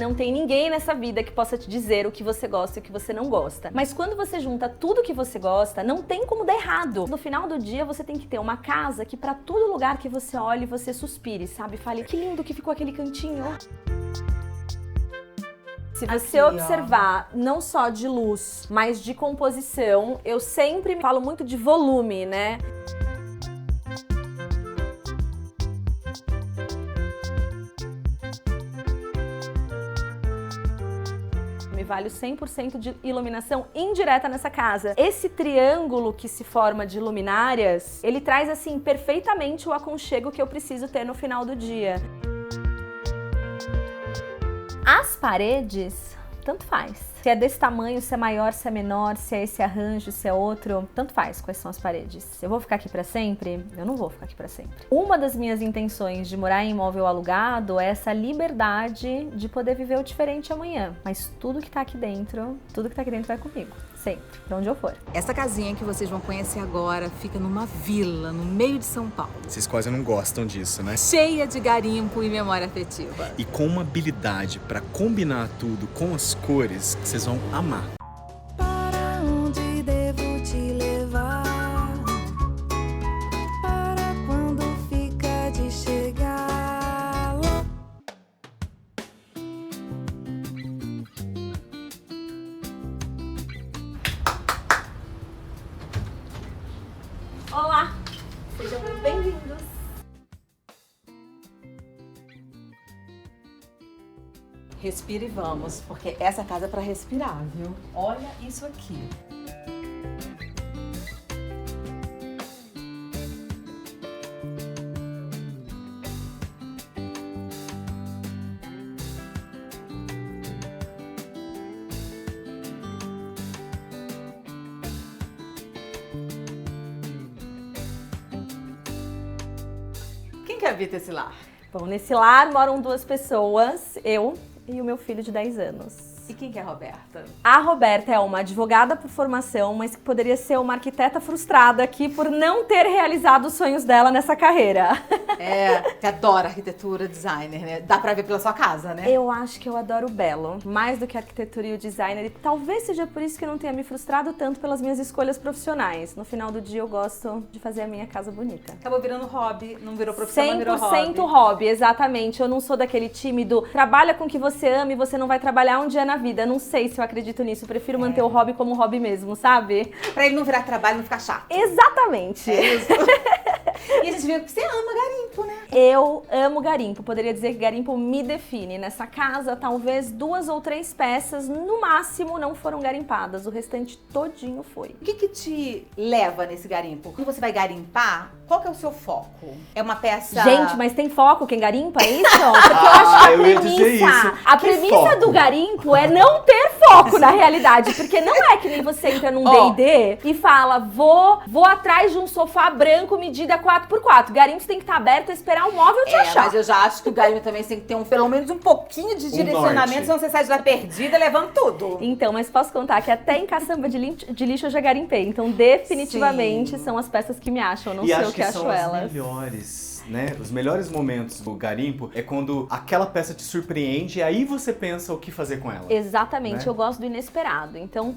Não tem ninguém nessa vida que possa te dizer o que você gosta e o que você não gosta. Mas quando você junta tudo que você gosta, não tem como dar errado. No final do dia, você tem que ter uma casa que pra todo lugar que você olhe, você suspire, sabe? Fale, que lindo que ficou aquele cantinho. Se você observar, não só de luz, mas de composição, eu sempre falo muito de volume, né? Me vale 100% de iluminação indireta nessa casa. Esse triângulo que se forma de luminárias, ele traz assim perfeitamente o aconchego que eu preciso ter no final do dia. As paredes, tanto faz. Se é desse tamanho, se é maior, se é menor, se é esse arranjo, se é outro, tanto faz quais são as paredes. Eu vou ficar aqui pra sempre? Eu não vou ficar aqui pra sempre. Uma das minhas intenções de morar em imóvel alugado é essa liberdade de poder viver o diferente amanhã. Mas tudo que tá aqui dentro vai comigo. Sempre, pra onde eu for. Essa casinha que vocês vão conhecer agora fica numa vila, no meio de São Paulo. Vocês quase não gostam disso, né? Cheia de garimpo e memória afetiva. E com uma habilidade pra combinar tudo com as cores, vocês vão amar. Para onde devo te levar? Para quando fica de chegar lá? Olá! Sejam muito bem-vindos! Respira e vamos, porque essa casa é pra respirar, viu? Olha isso aqui. Quem que habita esse lar? Bom, nesse lar moram duas pessoas, eu e o meu filho de 10 anos. E quem que é a Roberta? A Roberta é uma advogada por formação, mas que poderia ser uma arquiteta frustrada aqui por não ter realizado os sonhos dela nessa carreira. É, que adora arquitetura, designer, né? Dá pra ver pela sua casa, né? Eu acho que eu adoro o belo, mais do que a arquitetura e o designer, e talvez seja por isso que eu não tenha me frustrado tanto pelas minhas escolhas profissionais. No final do dia eu gosto de fazer a minha casa bonita. Acabou virando hobby, não virou profissão, mas virou 100% hobby. hobby, exatamente. Eu não sou daquele time do trabalha com o que você ama e você não vai trabalhar um dia na vida. Não sei se eu acredito nisso. Prefiro manter o hobby como hobby mesmo, sabe? Pra ele não virar trabalho, não ficar chato. Exatamente. É isso. E a gente viu que você ama garimpo, né? Eu amo garimpo. Poderia dizer que garimpo me define. Nessa casa, talvez 2 ou 3 peças, no máximo, não foram garimpadas. O restante todinho foi. O que que te leva nesse garimpo? Quando você vai garimpar, qual que é o seu foco? É uma peça... Gente, mas tem foco quem garimpa, é isso? Porque eu acho que eu ia dizer isso. a Que premissa foco? do garimpo é não ter foco na realidade. Porque não é que nem você entra num D&D e fala, vou atrás de um sofá branco medida 4x4. Garimpo tem que estar aberto e esperar um móvel te achar. Mas eu já acho que o garimpo também tem que ter pelo menos um pouquinho de direcionamento, norte. senão você sai de lá perdida levando tudo. Então, mas posso contar que até em caçamba de lixo eu já garimpei. Então, definitivamente, são as peças que me acham. Eu não sei o que acho são elas. as melhores, né? Os melhores momentos do garimpo é quando aquela peça te surpreende e aí você pensa o que fazer com ela. Exatamente, Né? eu gosto do inesperado. Então, o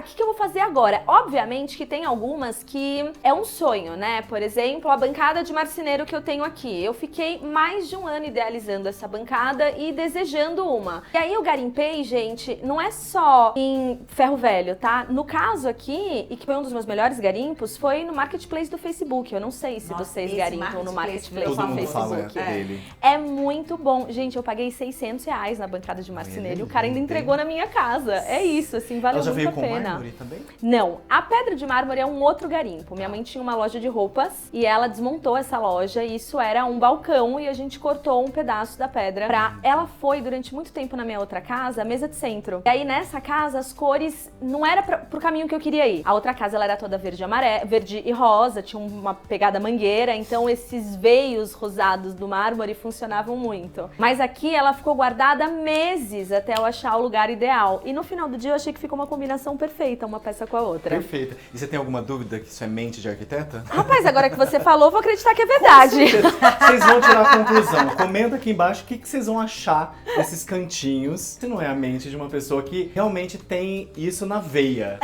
que eu vou fazer agora? Obviamente que tem algumas que é um sonho, né? Por exemplo, a bancada de marceneiro que eu tenho aqui. Eu fiquei mais de um ano idealizando essa bancada e desejando uma. E aí eu garimpei, gente, não é só em ferro velho, tá? No caso aqui, e que foi um dos meus melhores garimpos, foi no Marketplace do Facebook. Eu não sei se Nossa, vocês esse garimpam no Marketplace Marketplace Todo do mundo fala Facebook. dele. É muito bom. Gente, eu paguei R$600 na bancada de marceneiro e o cara ainda entregou na minha casa. É isso, assim, valeu Ela já muito veio a com pena. mármore também? Não, a pedra de mármore é um outro garimpo. Minha mãe tinha uma loja de roupas e ela desmontou essa loja e isso era um balcão e a gente cortou um pedaço da pedra pra... Ela foi durante muito tempo na minha outra casa, mesa de centro. E aí nessa casa as cores não era pro caminho que eu queria ir. A outra casa ela era toda verde e rosa, tinha uma pegada mangueira, então esses aqueles veios rosados do mármore funcionavam muito. Mas aqui ela ficou guardada meses até eu achar o lugar ideal. E no final do dia eu achei que ficou uma combinação perfeita, uma peça com a outra. Perfeita. E você tem alguma dúvida que isso é mente de arquiteta? Rapaz, agora que você falou, vou acreditar que é verdade. Vocês vão tirar a conclusão. Comenta aqui embaixo o que vocês vão achar desses cantinhos. Se não é a mente de uma pessoa que realmente tem isso na veia.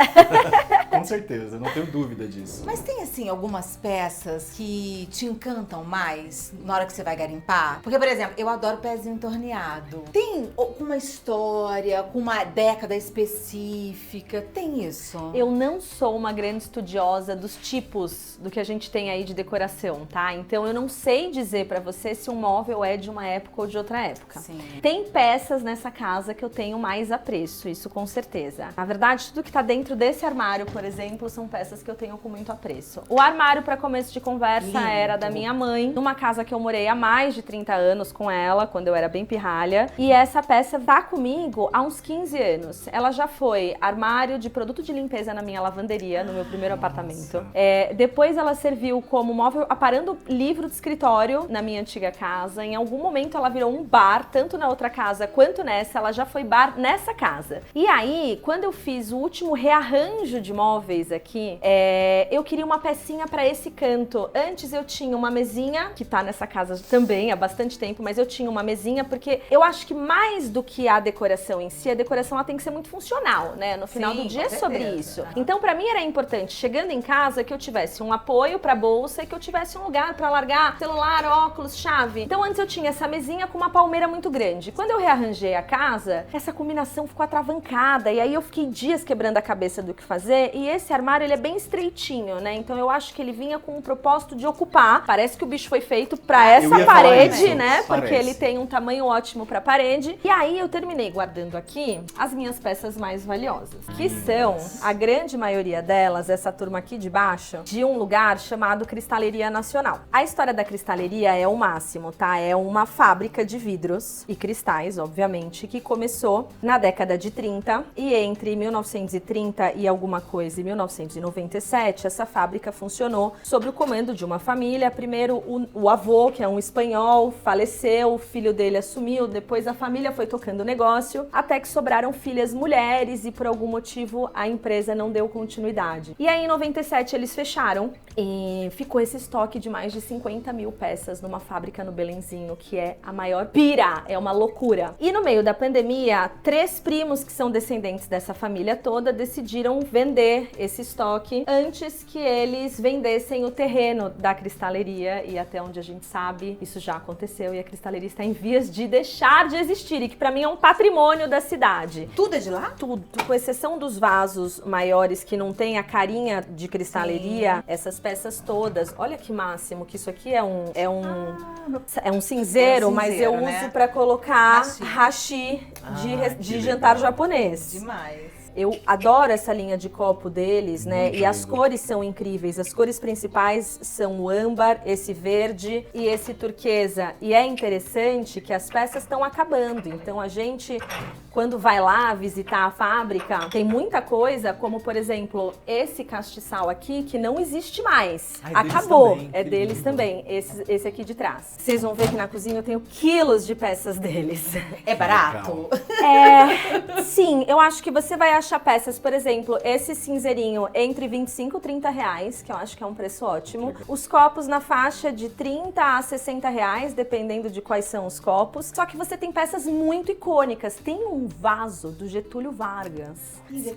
Com certeza, não tenho dúvida disso. Mas tem, assim, algumas peças que te encantam mais na hora que você vai garimpar? Porque, por exemplo, eu adoro pezinho torneado. Tem uma história, com uma década específica? Tem isso? Eu não sou uma grande estudiosa dos tipos do que a gente tem aí de decoração, tá? Então eu não sei dizer pra você se um móvel é de uma época ou de outra época. Sim. Tem peças nessa casa que eu tenho mais apreço, isso com certeza. Na verdade, tudo que tá dentro desse armário, por exemplo, são peças que eu tenho com muito apreço. O armário, para começo de conversa, era da minha mãe, numa casa que eu morei há mais de 30 anos com ela, quando eu era bem pirralha. E essa peça tá comigo há uns 15 anos. Ela já foi armário de produto de limpeza na minha lavanderia, no meu primeiro apartamento. Depois ela serviu como móvel aparando livro de escritório na minha antiga casa. Em algum momento ela virou um bar, tanto na outra casa quanto nessa. Ela já foi bar nessa casa. E aí, quando eu fiz o último rearranjo de móveis aqui, eu queria uma pecinha pra esse canto. Antes eu tinha uma mesinha, que tá nessa casa também há bastante tempo, mas eu tinha uma mesinha porque eu acho que mais do que a decoração em si, a decoração ela tem que ser muito funcional, né? No final do dia é sobre isso. Então pra mim era importante, chegando em casa, que eu tivesse um apoio pra bolsa e que eu tivesse um lugar pra largar celular, óculos, chave. Então antes eu tinha essa mesinha com uma palmeira muito grande. Quando eu rearranjei a casa, essa combinação ficou atravancada e aí eu fiquei dias quebrando a cabeça do que fazer. E esse armário, ele é bem estreitinho, né? Então eu acho que ele vinha com o propósito de ocupar. Parece que o bicho foi feito pra essa parede, né? Porque ele tem um tamanho ótimo pra parede. E aí eu terminei guardando aqui as minhas peças mais valiosas, que são, a grande maioria delas, essa turma aqui de baixo, de um lugar chamado Cristaleria Nacional. A história da cristaleria é o máximo, tá? É uma fábrica de vidros e cristais, obviamente, que começou na década de 30 e entre 1930 e alguma coisa e 1997, essa fábrica funcionou sob o comando de uma família. Primeiro o avô, que é um espanhol, faleceu, o filho dele assumiu, depois a família foi tocando o negócio, até que sobraram filhas mulheres e por algum motivo a empresa não deu continuidade. E aí em 97 eles fecharam e ficou esse estoque de mais de 50 mil peças numa fábrica no Belenzinho, que é a maior pira, é uma loucura. E no meio da pandemia, 3 primos que são descendentes dessa família toda decidiram vender esse estoque antes que eles vendessem o terreno da cristaleria, e até onde a gente sabe, isso já aconteceu e a cristaleria está em vias de deixar de existir, e que pra mim é um patrimônio da cidade. Tudo é de lá? Tudo, com exceção dos vasos maiores que não tem a carinha de cristaleria, essas peças todas. Olha que máximo, que isso aqui é um cinzeiro, mas eu uso pra colocar hashi de jantar japonês. Demais. Eu adoro essa linha de copo deles, né? E as cores são incríveis. As cores principais são o âmbar, esse verde e esse turquesa. E é interessante que as peças estão acabando. Então a gente, quando vai lá visitar a fábrica, tem muita coisa, como por exemplo, esse castiçal aqui, que não existe mais. Acabou. É deles também. Esse aqui de trás. Vocês vão ver que na cozinha eu tenho quilos de peças deles. É barato? Sim, eu acho que você vai achar peças, por exemplo, esse cinzeirinho entre 25 e 30 reais, que eu acho que é um preço ótimo. Os copos na faixa de 30 a 60 reais, dependendo de quais são os copos. Só que você tem peças muito icônicas. Tem um vaso do Getúlio Vargas,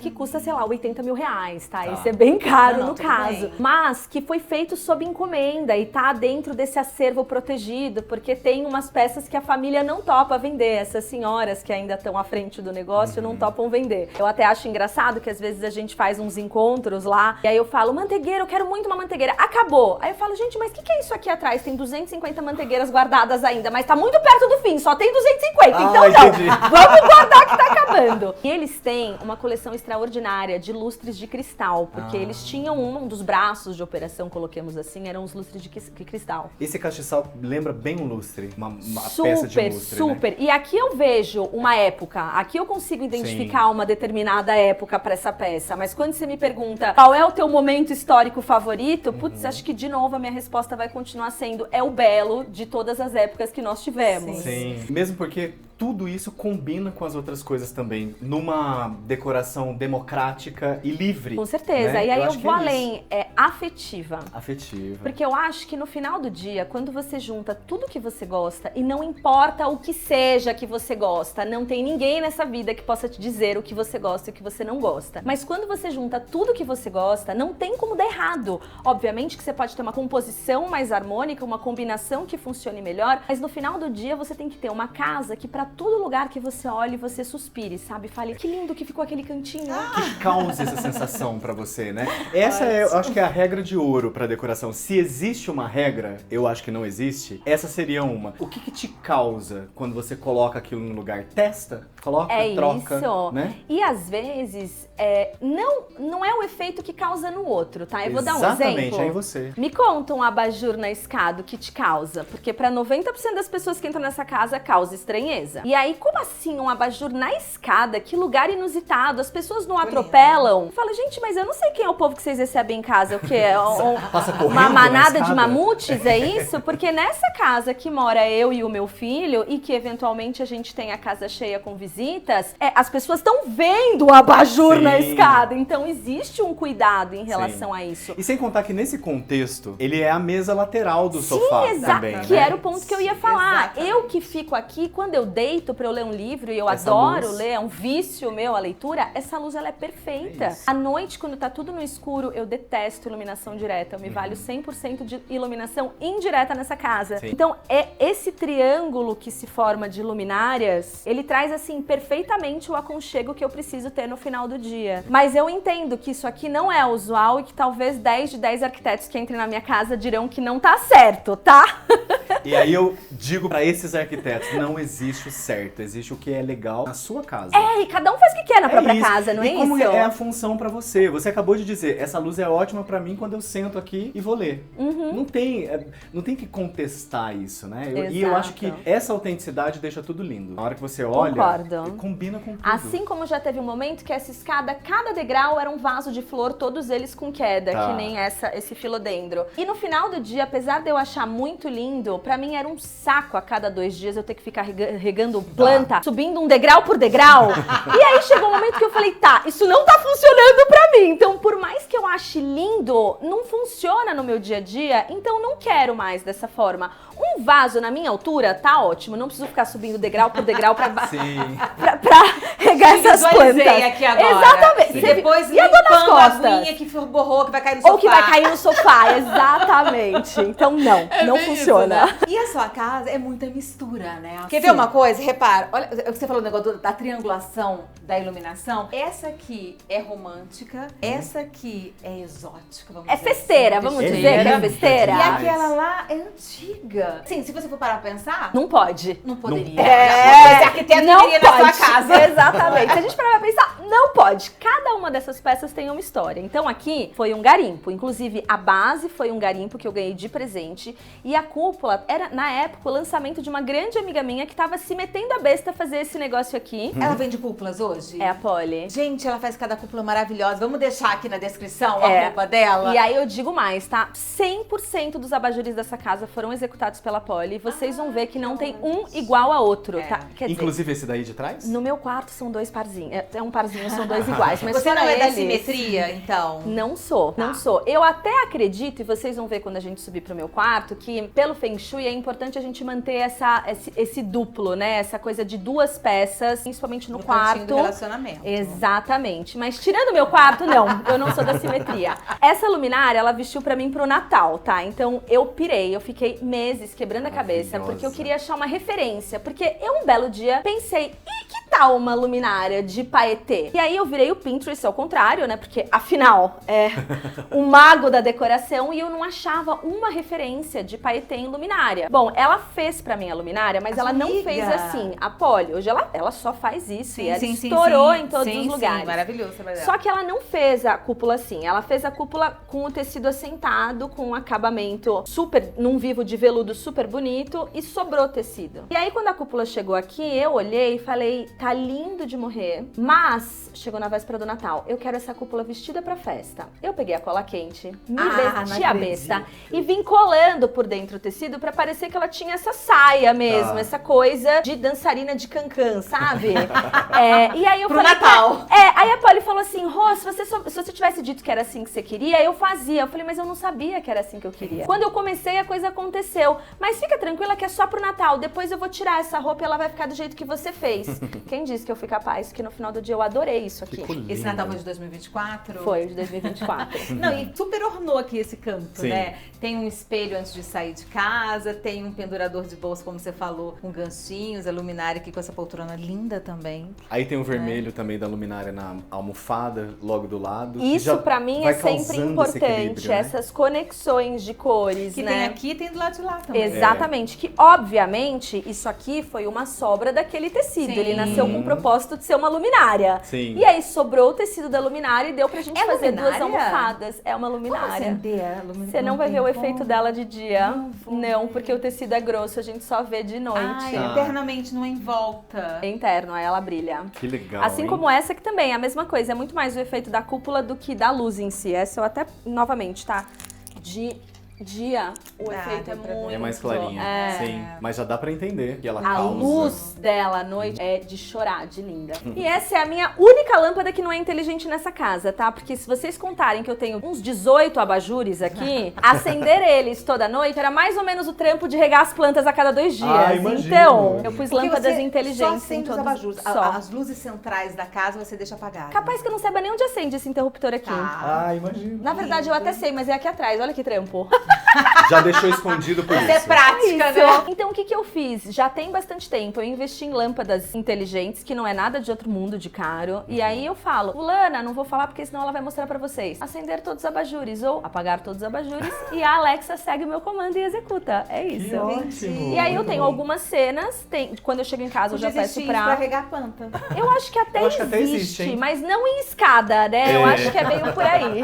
que custa, sei lá, 80 mil reais, tá? Esse é bem caro no caso. Bem. Mas que foi feito sob encomenda e tá dentro desse acervo protegido, porque tem umas peças que a família não topa vender. Essas senhoras que ainda estão à frente do negócio não topam vender. Eu até acho engraçado que às vezes a gente faz uns encontros lá e aí eu falo, manteigueira, eu quero muito uma manteigueira. Acabou. Aí eu falo, gente, mas o que é isso aqui atrás? Tem 250 manteigueiras guardadas ainda, mas tá muito perto do fim, só tem 250. Então não, vamos guardar que tá acabando. E eles têm uma coleção extraordinária de lustres de cristal, porque eles tinham um dos braços de operação, coloquemos assim, eram os lustres de cristal. Esse castiçal lembra bem um lustre, uma peça de lustre, super. Né? E aqui eu vejo uma época, aqui eu consigo identificar uma determinada determinada época pra essa peça, mas quando você me pergunta qual é o teu momento histórico favorito, putz, acho que de novo a minha resposta vai continuar sendo é o belo de todas as épocas que nós tivemos. Sim. Mesmo porque tudo isso combina com as outras coisas também, numa decoração democrática e livre. Com certeza. né? E aí eu acho que vou é isso. além, é afetiva. Afetiva. Porque eu acho que no final do dia, quando você junta tudo que você gosta, e não importa o que seja que você gosta, não tem ninguém nessa vida que possa te dizer o que você gosta e o que você não gosta. Mas quando você junta tudo que você gosta, não tem como dar errado. Obviamente que você pode ter uma composição mais harmônica, uma combinação que funcione melhor, mas no final do dia você tem que ter uma casa que pra todo lugar que você olhe, você suspire, sabe? Fale, que lindo que ficou aquele cantinho. Que causa essa sensação pra você, né? Essa é, eu acho que é a regra de ouro pra decoração. Se existe uma regra, eu acho que não existe, essa seria uma. O que te causa quando você coloca aquilo no lugar? Testa, coloca, troca, isso. né? E às vezes, não é o efeito que causa no outro, tá? Eu vou dar um Exatamente, exemplo. aí você. Me conta um abajur na escada, o que te causa? Porque pra 90% das pessoas que entram nessa casa, causa estranheza. E aí, como assim um abajur na escada? Que lugar inusitado, as pessoas não atropelam. Fala, gente, mas eu não sei quem é o povo que vocês recebem em casa, o quê? Passa correndo Uma na manada de escada? mamutes, é isso? Porque nessa casa que mora eu e o meu filho, e que eventualmente a gente tem a casa cheia com visitas, as pessoas estão vendo o abajur na Sim. escada. Então existe um cuidado em relação a isso. E sem contar que nesse contexto, ele é a mesa lateral do sofá também, que né? era o ponto que eu ia falar. Exatamente. Eu que fico aqui, quando eu deito pra eu ler um livro, e eu Essa adoro luz. ler, é um vício meu a leitura, essa luz ela é perfeita. É isso. À noite, quando tá tudo no escuro, eu detesto iluminação direta. Eu me valho 100% de iluminação indireta nessa casa. Sim. Então, esse triângulo que se forma de luminárias, ele traz, assim, perfeitamente o aconchego que eu preciso ter no final do dia. Mas eu entendo que isso aqui não é usual e que talvez 10 de 10 arquitetos que entrem na minha casa dirão que não tá certo, tá? E aí eu digo pra esses arquitetos, não existe o certo, existe o que é legal na sua casa. E cada um faz o que quer na própria isso. casa, não é e como isso? é a função pra você? Você acabou de dizer, essa luz é ótima pra mim quando eu sento aqui e vou ler. Uhum. Não tem que contestar isso, né? E eu acho que essa autenticidade deixa tudo lindo. Na hora que você olha, Concordo. combina com tudo. Assim como já teve um momento que essa escada, cada degrau era um vaso de flor, todos eles com queda, Tá. que nem esse filodendro. E no final do dia, apesar de eu achar muito lindo, pra mim era um saco a cada 2 dias eu ter que ficar regando planta, subindo um degrau por degrau. E aí chegou um momento que eu falei, tá, isso não tá funcionando pra mim. Então, por mais que eu ache lindo, não funciona no meu dia a dia, então não quero mais dessa forma. Um vaso na minha altura tá ótimo, não preciso ficar subindo degrau por degrau pra Sim. pra regar essas plantas. Visualizei aqui agora. Exatamente. E Você- depois e a dor nas limpando a costas? aguinha que borrou, que vai cair no sofá. Ou que vai cair no sofá, exatamente. Então não, não bem isso, funciona. né? E a sua casa é muita mistura, né? Quer ver uma coisa? Repara, olha, você falou o negócio da triangulação da iluminação. Essa aqui é romântica, essa aqui é exótica, vamos É dizer assim. festeira, vamos É dizer que é linda festeira. E demais. aquela lá é antiga. Sim, se você for parar pra pensar, Não pode. não poderia. É, Esse arquiteto não viveria na pode. sua casa. Exatamente. Se a gente parar pra pensar, não pode. Cada uma dessas peças tem uma história. Então aqui foi um garimpo. Inclusive, a base foi um garimpo que eu ganhei de presente. E a cúpula era, na época, o lançamento de uma grande amiga minha que tava se metendo a besta a fazer esse negócio aqui. Ela vende cúpulas hoje? É a Polly. Gente, ela faz cada cúpula maravilhosa. Vamos deixar aqui na descrição É. a roupa dela. E aí eu digo mais, tá? 100% dos abajures dessa casa foram executados pela Polly. Vocês vão ver que não tem um igual a outro, tá? Quer dizer, Inclusive esse daí de trás? no meu quarto são 2 parzinhos. É um parzinho, são 2 iguais. Mas Você não fora é da eles, simetria, então? Não sou, não sou. Eu até acredito, e vocês vão ver quando a gente subir pro meu quarto, que pelo Feng Shui é importante a gente manter esse duplo, né? Essa coisa de 2 peças, principalmente no cantinho quarto. do relacionamento. Exatamente. Mas tirando meu quarto, não. Eu não sou da simetria. Essa luminária, ela vestiu pra mim pro Natal, tá? Então eu pirei, eu fiquei meses quebrando a cabeça, Maravilhosa. porque eu queria achar uma referência. Porque eu um belo dia pensei, e que tal uma luminária de paetê? E aí eu virei o Pinterest ao contrário, né? Porque afinal é o mago da decoração e eu não achava uma referência de paetê em luminária. Bom, ela fez pra mim a luminária, mas ela não Amiga. fez assim. A Polly, hoje ela só faz isso e ela sim, estourou sim. em todos os lugares. Sim, maravilhoso trabalhar. Só que ela não fez a cúpula assim. Ela fez a cúpula com o tecido assentado, com um acabamento super, num vivo de veludo super bonito e sobrou tecido. E aí quando a cúpula chegou aqui, eu olhei e falei, tá lindo de morrer, mas chegou na véspera do Natal, eu quero essa cúpula vestida pra festa. Eu peguei a cola quente, me vesti a besta e vim colando por dentro o tecido pra parecer que ela tinha essa saia mesmo, essa coisa de dançarina de cancan, sabe? E aí eu Pro falei, Natal. aí a Polly falou assim, Rô, se você tivesse dito que era assim que você queria, eu fazia. Eu falei, mas eu não sabia que era assim que eu queria. Quando eu comecei, a coisa aconteceu. Mas fica tranquila que é só pro Natal. Depois eu vou tirar essa roupa e ela vai ficar do jeito que você fez. Quem disse que eu fui capaz? Que no final do dia eu adorei isso aqui. Esse Natal foi de 2024? Foi, de 2024. Não, e super ornou aqui esse canto, Sim. né? Tem um espelho antes de sair de casa, tem um pendurador de bolsa, como você falou, com ganchinhos, a luminária aqui com essa poltrona linda também. Aí tem o vermelho também da luminária na almofada, logo do lado. que Isso já pra mim vai é sempre causando esse importante, equilíbrio, né? essas conexões de cores, Que né? tem aqui e tem do lado de lá também. Exatamente, que obviamente isso aqui foi uma sobra daquele tecido. Sim. Ele nasceu com o propósito de ser uma luminária. Sim. E aí sobrou o tecido da luminária e deu pra gente É fazer luminária? duas almofadas. É uma Como luminária. acender a luminária? Você não vai ver o efeito dela de dia. Não Não, vou porque o tecido é grosso, a gente só vê de noite. Ai, Ah. eternamente, não é em volta. É interno, aí ela brilha. Que legal, Assim hein? como essa que também é a mesma coisa, é muito mais o efeito da cúpula do que da luz em si. Essa eu até, novamente, tá? De dia, o efeito é deu pra ver. muito... É mais clarinha. É. Sim. Mas já dá pra entender que ela A causa. luz dela à noite é de chorar, de linda. E essa é a minha única lâmpada que não é inteligente nessa casa, tá? Porque se vocês contarem que eu tenho uns 18 abajures aqui, acender eles toda noite era mais ou menos o trampo de regar as plantas a cada 2 dias. Ah, imagino. Então, eu pus Porque lâmpadas você inteligentes só em acende os todos. abajures. Só. As luzes centrais da casa você deixa apagadas. Capaz que eu não saiba nem onde acende esse interruptor aqui. Tá. Ah, imagino. Na verdade, eu até sei, mas é aqui atrás. Olha que trampo. Já deixou escondido por Isso é isso. prática, né? Então, o que que eu fiz? Já tem bastante tempo. Eu investi em lâmpadas inteligentes, que não é nada de outro mundo de caro. E aí eu falo, fulana, não vou falar porque senão ela vai mostrar pra vocês. Acender todos os abajures ou apagar todos os abajures e a Alexa segue o meu comando e executa. É Que isso. ótimo. E aí eu Muito tenho bom. algumas cenas, quando eu chego em casa eu já peço pra pra... regar a planta. Eu acho que até Eu acho que até existe, existe, hein? mas não em escada, né? Eu É. acho que é meio por aí.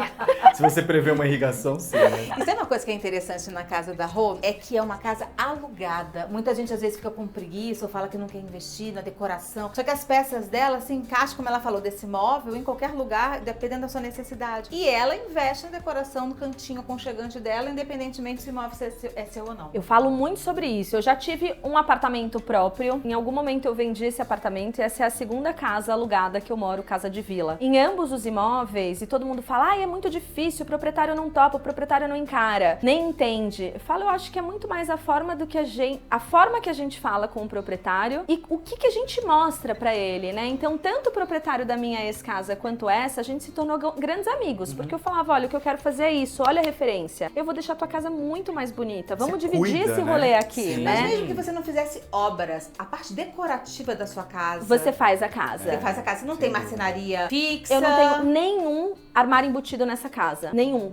Se você prevê uma irrigação, sim, né? E sabe uma coisa que é interessante na casa da Rô? É que é uma casa alugada. Muita gente às vezes fica com preguiça ou fala que não quer investir na decoração. Só que as peças dela se encaixam, como ela falou, desse móvel em qualquer lugar, dependendo da sua necessidade. E ela investe na decoração no cantinho aconchegante dela, independentemente se o imóvel é seu ou não. Eu falo muito sobre isso. Eu já tive um apartamento próprio. Em algum momento eu vendi esse apartamento e essa é a segunda casa alugada que eu moro, casa de vila. Em ambos os imóveis, e todo mundo fala, é muito difícil, o proprietário não topa, o proprietário não encara, nem entende. Eu falo, eu acho que é muito mais a forma do que a forma que a gente fala com o proprietário e o que a gente mostra pra ele, né? Então, tanto o proprietário da minha ex-casa quanto essa, a gente se tornou grandes amigos, porque eu falava, olha, o que eu quero fazer é isso, olha a referência. Eu vou deixar a tua casa muito mais bonita. Vamos Você dividir cuida, esse né? rolê aqui, Sim. né? Mas mesmo que você não fizesse obras, a parte decorativa da sua casa... Você faz a casa. Você faz a casa. Você não tem marcenaria fixa. Eu não tenho nenhum armário embutido nessa casa. Nenhum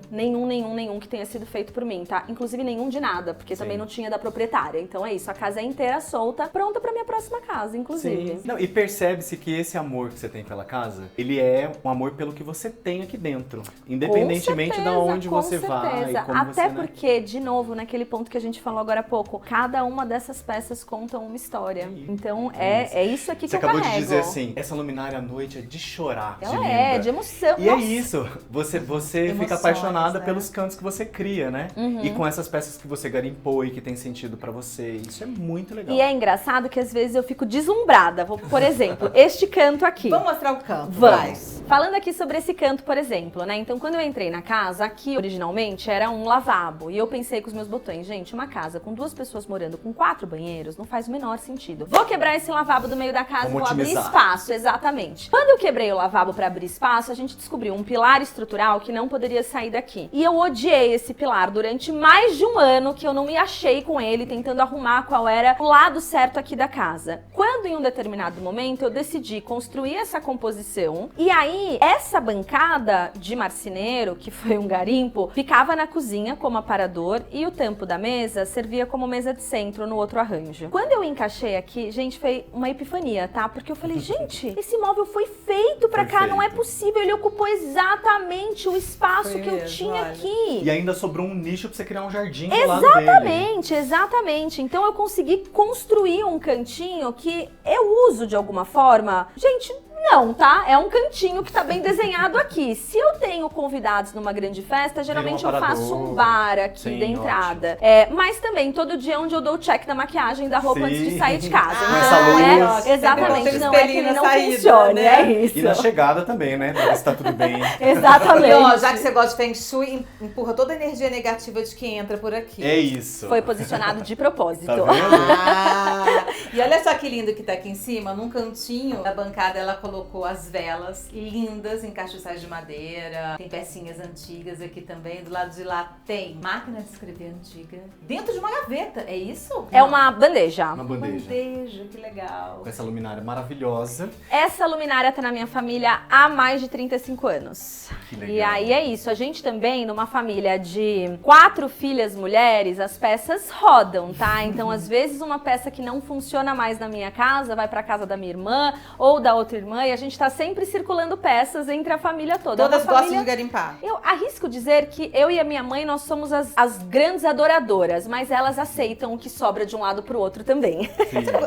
que tenha sido feito por mim, tá? Inclusive nenhum de nada, porque também não tinha da proprietária. Então é isso, a casa é inteira solta, pronta pra minha próxima casa, inclusive. Sim. Não, e percebe-se que esse amor que você tem pela casa, ele é um amor pelo que você tem aqui dentro. Independentemente de onde você vai, como Até você, né? porque, de novo, naquele ponto que a gente falou agora há pouco, cada uma dessas peças conta uma história. Então é isso aqui que Você eu acabou carrego. de dizer assim, essa luminária à noite é de chorar, de Ela linda. é, de emoção. E é Nossa. isso, você fica Emoções, apaixonada né? pelos cantos que você cria, né? Uhum. E com essas peças que você garimpou e que tem sentido pra você. Isso é muito legal. E é engraçado que às vezes eu fico deslumbrada. Por exemplo, este canto aqui. Vamos mostrar o campo. Vamos. Falando aqui sobre esse canto, por exemplo, né? Então, quando eu entrei na casa, aqui originalmente era um lavabo. E eu pensei com os meus botões, gente, uma casa com 2 pessoas morando com 4 banheiros não faz o menor sentido. Vou quebrar esse lavabo do meio da casa e Vamos vou abrir otimizar. espaço, exatamente. Quando eu quebrei o lavabo pra abrir espaço, a gente descobriu um pilar estrutural que não poderia sair daqui. E eu odiei esse pilar durante mais de um ano que eu não me achei com ele, tentando arrumar qual era o lado certo aqui da casa. Quando em um determinado momento eu decidi construir essa composição, e aí aí, essa bancada de marceneiro, que foi um garimpo, ficava na cozinha como aparador e o tampo da mesa servia como mesa de centro no outro arranjo. Quando eu encaixei aqui, gente, foi uma epifania, tá? Porque eu falei, gente, esse móvel foi feito pra cá, não é possível, ele ocupou exatamente o espaço Foi que eu mesmo, tinha olha. aqui. E ainda sobrou um nicho pra você criar um jardim do lado dele. Exatamente. Então eu consegui construir um cantinho que eu uso de alguma forma. Gente, não, tá? É um cantinho que tá bem desenhado aqui. Se eu tenho convidados numa grande festa, geralmente eu faço um bar aqui Sim, da entrada. É, mas também todo dia onde eu dou o check da maquiagem da roupa antes de sair de casa. Com essa luz. Exatamente, não é que ele não saída, funcione, né? é isso. E na chegada também, né? Pra ver se tá tudo bem. Exatamente. E ó, já que você gosta de Feng Shui, empurra toda a energia negativa de quem entra por aqui. É isso. Foi posicionado de propósito. Tá vendo? E olha só que lindo que tá aqui em cima, num cantinho da bancada ela colocou as velas lindas em castiçais de madeira, tem pecinhas antigas aqui também, do lado de lá tem máquina de escrever antiga, dentro de uma gaveta, é isso? É uma bandeja. Uma bandeja. Que legal. Com essa luminária maravilhosa. Essa luminária tá na minha família há mais de 35 anos. Que legal. E aí é isso, a gente também, numa família de 4 filhas mulheres, as peças rodam, tá? Então, às vezes, uma peça que não funciona mais na minha casa, vai pra casa da minha irmã ou da outra irmã, e a gente tá sempre circulando peças entre a família toda. Todas Uma gostam família... de garimpar. Eu arrisco dizer que eu e a minha mãe, nós somos as grandes adoradoras, mas elas aceitam o que sobra de um lado pro outro também.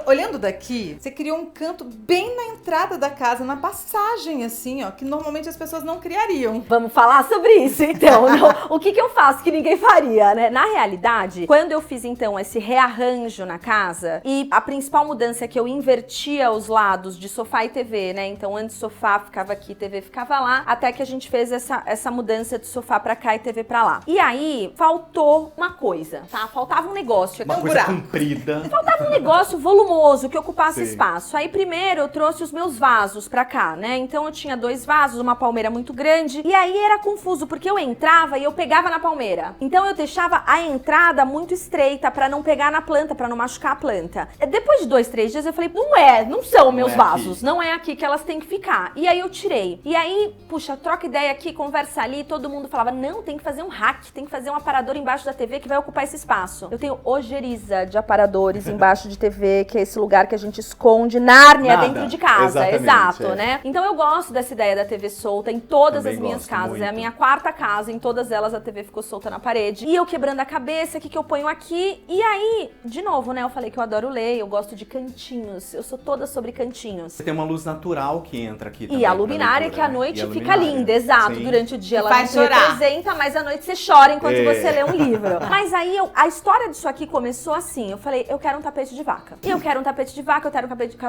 Olhando daqui, você criou um canto bem na entrada da casa, na passagem, assim, ó, que normalmente as pessoas não criariam. Vamos falar sobre isso, então. O que eu faço que ninguém faria, né? Na realidade, quando eu fiz, então, esse rearranjo na casa, e a principal mudança é que eu invertia os lados de sofá e TV, né? Então, antes sofá ficava aqui, TV ficava lá, até que a gente fez essa mudança de sofá pra cá e TV pra lá. E aí, faltou uma coisa, tá? Faltava um negócio aqui. Uma coisa comprida. Faltava um negócio volumoso que ocupasse Sim. espaço. Aí primeiro eu trouxe os meus vasos pra cá, né? Então eu tinha 2 vasos, uma palmeira muito grande. E aí era confuso, porque eu entrava e eu pegava na palmeira. Então eu deixava a entrada muito estreita pra não pegar na planta, pra não machucar a planta. Depois de 2, 3 dias eu falei, não são meus vasos. Aqui. Não é aqui que elas têm que ficar. E aí eu tirei. E aí, puxa, troca ideia aqui, conversa ali. Todo mundo falava, não, tem que fazer um rack, tem que fazer um aparador embaixo da TV que vai ocupar esse espaço. Eu tenho ojeriza de aparadores embaixo de TV, que é esse lugar que a gente esconde Nárnia dentro de casa. Exatamente, Exato, né? Então eu gosto dessa ideia da TV solta em todas Também as minhas gosto casas. muito. É a minha 4ª casa, em todas elas a TV ficou solta na parede. E eu quebrando a cabeça, o que eu ponho aqui? E aí, de novo, né? Eu falei que eu adoro ler, eu gosto de cantinhos. Eu sou toda sobre cantinhos. Você tem uma luz natural que entra aqui também. E a pra luminária leitura, que à né? noite E a fica luminária. linda, exato. Sim. Durante o dia ela faz não te chorar. representa, mas à noite você chora enquanto É. você lê um livro. Mas aí a história disso aqui começou assim. Eu falei, eu quero um tapete de vaca. E eu quero um tapete de vaca, eu quero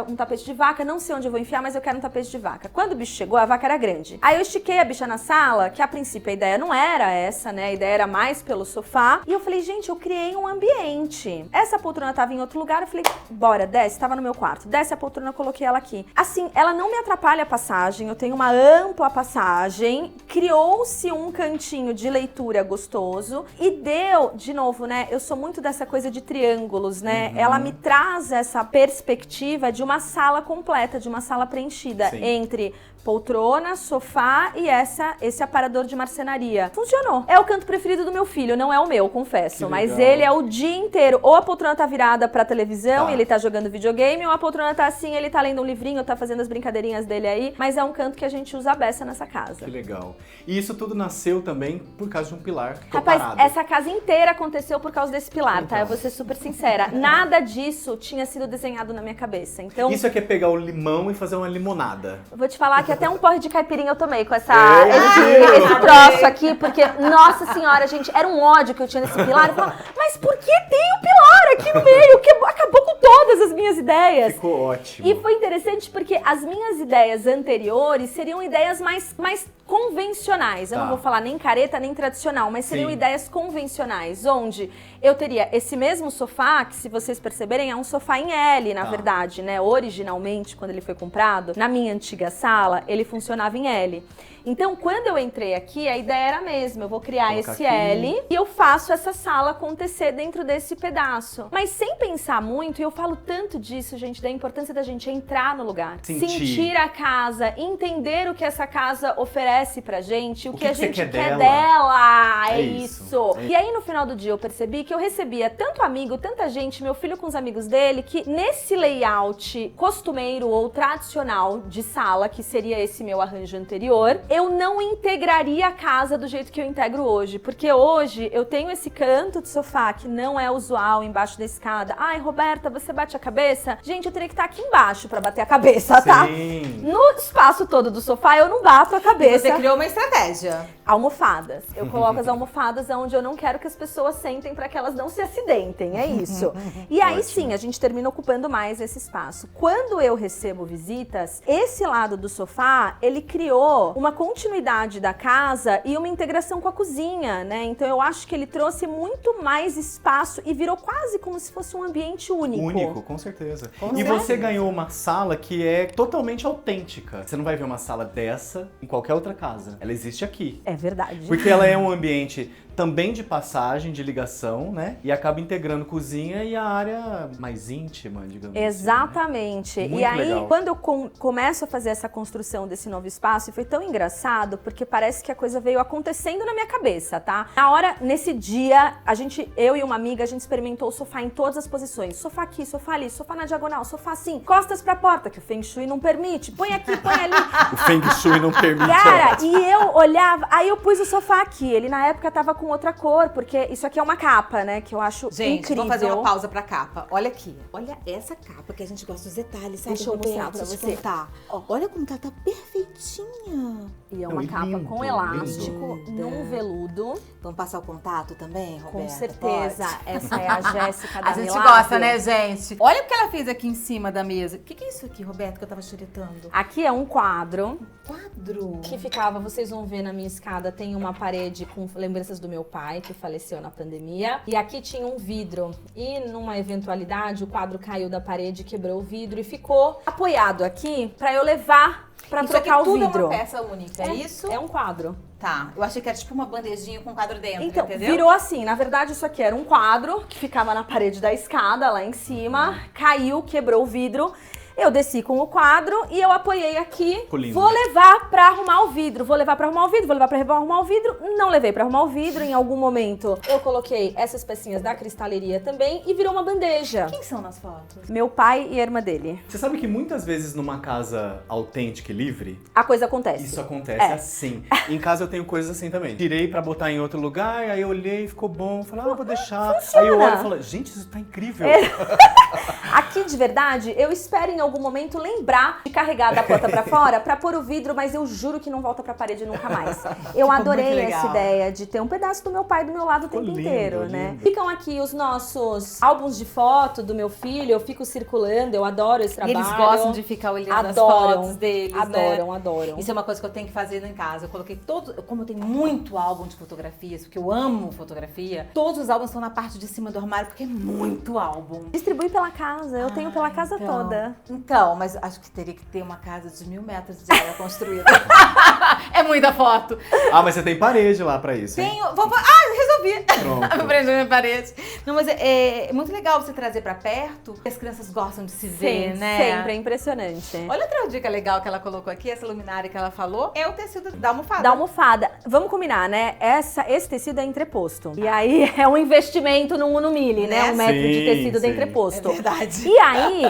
um tapete de vaca. Não sei onde eu vou enfiar, mas eu quero um tapete de vaca. Quando o bicho chegou, a vaca era grande. Aí eu estiquei a bicha na sala, que a princípio a ideia não era essa, né? A ideia era mais pelo sofá. E eu falei, gente, eu criei um ambiente. Essa poltrona tava em outro lugar, eu falei, bora, desce, tava no meu quarto. Desce a poltrona, eu coloquei ela aqui. Assim, ela não me atrapalha a passagem, eu tenho uma ampla passagem. Criou-se um cantinho de leitura gostoso e deu, de novo, né? Eu sou muito dessa coisa de triângulos, né? Ela me traz essa perspectiva de uma sala completa, de uma sala preenchida Sim. entre poltrona, sofá e esse aparador de marcenaria. Funcionou. É o canto preferido do meu filho, não é o meu, confesso. Que Mas legal. ele é o dia inteiro. Ou a poltrona tá virada pra televisão Tá. e ele tá jogando videogame, ou a poltrona tá assim, ele tá lendo um livrinho, tá fazendo as brincadeirinhas dele aí. Mas é um canto que a gente usa a beça nessa casa. Que legal. E isso tudo nasceu também por causa de um pilar que ficou Rapaz, parado. essa casa inteira aconteceu por causa desse pilar, tá? Então. Eu vou ser super sincera. Nada disso tinha sido desenhado na minha cabeça. Então, Isso aqui é pegar o limão e fazer uma limonada. eu vou te falar que até um porre de caipirinha eu tomei com esse troço aqui, porque, nossa senhora, gente, era um ódio que eu tinha nesse pilar. Eu falava, mas por que tem um pilar aqui no meio? Que acabou com todas as minhas ideias. Ficou ótimo. E foi interessante porque as minhas ideias anteriores seriam ideias mais convencionais. Eu Tá. não vou falar nem careta, nem tradicional, mas seriam Sim. ideias convencionais, onde eu teria esse mesmo sofá, que se vocês perceberem é um sofá em L, na Tá. verdade, né? Originalmente, quando ele foi comprado, na minha antiga sala, ele funcionava em L. Então, quando eu entrei aqui, a ideia era a mesma. Eu vou criar Colocar esse aqui. L e eu faço essa sala acontecer dentro desse pedaço. Mas sem pensar muito, e eu falo tanto disso, gente, da importância da gente entrar no lugar. Sentir. A casa, entender o que essa casa oferece pra gente, o que a você gente quer quer dela. dela. É É isso. isso. E aí, no final do dia, eu percebi que eu recebia tanto amigo, tanta gente, meu filho com os amigos dele, que nesse layout costumeiro ou tradicional de sala, que seria esse meu arranjo anterior, eu não integraria a casa do jeito que eu integro hoje. Porque hoje eu tenho esse canto de sofá que não é usual embaixo da escada. Ai, Roberta, você bate a cabeça? Gente, eu teria que estar aqui embaixo pra bater a cabeça, tá? Sim. No espaço todo do sofá, eu não bato a cabeça. Você criou uma estratégia. Almofadas. Eu coloco as almofadas onde eu não quero que as pessoas sentem para que elas não se acidentem, é isso. E aí Ótimo. sim, a gente termina ocupando mais esse espaço. Quando eu recebo visitas, esse lado do sofá, ele criou uma continuidade da casa e uma integração com a cozinha, né? Então eu acho que ele trouxe muito mais espaço e virou quase como se fosse um ambiente único. Único, com certeza. Com E certeza. você ganhou uma sala que é totalmente autêntica. Você não vai ver uma sala dessa em qualquer outra casa. Ela existe aqui. É verdade. Porque ela é um ambiente também de passagem, de ligação, né? E acaba integrando cozinha e a área mais íntima, digamos Exatamente. Muito E aí, legal. quando eu começo a fazer essa construção desse novo espaço, e foi tão engraçado, porque parece que a coisa veio acontecendo na minha cabeça, tá? Na hora, nesse dia, eu e uma amiga, a gente experimentou o sofá em todas as posições. Sofá aqui, sofá ali, sofá na diagonal, sofá assim, costas pra porta, que o Feng Shui não permite. Põe aqui, põe ali. assim, né? O Feng Shui não permite. Cara, e eu olhava, aí eu pus o sofá aqui, ele na época tava com outra cor, porque isso aqui é uma capa, né, que eu acho Gente, incrível. vamos fazer uma pausa pra capa. Olha aqui. Olha essa capa que a gente gosta dos detalhes, sabe? Deixa eu mostrar pra Preciso você. contar. Ó, olha como tá perfeitinha. E é Não, uma e capa lindo, com elástico, lindo. num veludo. Vamos passar o contato também, Roberta? Com certeza. Pode? Essa é a Jéssica da A gente Milagro. gosta, né, gente? Olha o que ela fez aqui em cima da mesa. O que é isso aqui, Roberta, que eu tava churitando? Aqui é um quadro Quadro. que ficava, vocês vão ver na minha escada, tem uma parede com lembranças do meu pai, que faleceu na pandemia. E aqui tinha um vidro. E numa eventualidade, o quadro caiu da parede, quebrou o vidro e ficou apoiado aqui pra eu levar pra Isso aqui trocar o tudo vidro. é uma peça única, é isso? É um quadro. Tá, eu achei que era tipo uma bandejinha com quadro dentro, Então, entendeu? virou assim. Na verdade, isso aqui era um quadro que ficava na parede da escada, lá em cima. Caiu, quebrou o vidro. Eu desci com o quadro e eu apoiei aqui. Ficou lindo. Vou levar pra arrumar o vidro. Vou levar pra arrumar o vidro, vou levar pra arrumar o vidro. Não levei pra arrumar o vidro. Em algum momento, eu coloquei essas pecinhas da cristaleria também e virou uma bandeja. Quem são nas fotos? Meu pai e a irmã dele. Você sabe que muitas vezes numa casa autêntica e livre, A coisa acontece. isso acontece É. assim. Em casa eu tenho coisas assim também. Tirei pra botar em outro lugar, aí eu olhei, ficou bom. Falei, vou deixar. Funciona. Aí eu olho e falo, gente, isso tá incrível. Aqui, de verdade, eu espero em algum momento lembrar de carregar da porta pra fora pra pôr o vidro, mas eu juro que não volta pra parede nunca mais. Eu Ficou adorei muito legal. essa ideia de ter um pedaço do meu pai do meu lado o Ficou tempo lindo, inteiro, né? lindo. Ficam aqui os nossos álbuns de foto do meu filho, eu fico circulando, eu adoro esse E trabalho. eles gostam de ficar olhando as Adoram, fotos deles, né? adoram. Isso é uma coisa que eu tenho que fazer em casa. Eu coloquei todos, como eu tenho muito álbum de fotografias, porque eu amo fotografia, todos os álbuns estão na parte de cima do armário, porque é muito álbum. Distribui pela casa, eu tenho pela casa então. toda. Então, mas acho que teria que ter uma casa de 1.000 metros de área construída. É muita foto. Ah, mas você tem parede lá pra isso, hein? Tenho. Resolvi. Pronto. Aprendi na parede. Não, mas é muito legal você trazer pra perto. As crianças gostam de se ver, Sim, né? sempre, é impressionante. Olha outra dica legal que ela colocou aqui, essa luminária que ela falou, é o tecido da almofada. Da almofada. Vamos combinar, né? Esse tecido é entreposto. E aí é um investimento no Uno Mille, né? Né? 1 metro de Sim, tecido de sim. entreposto. É verdade. E aí,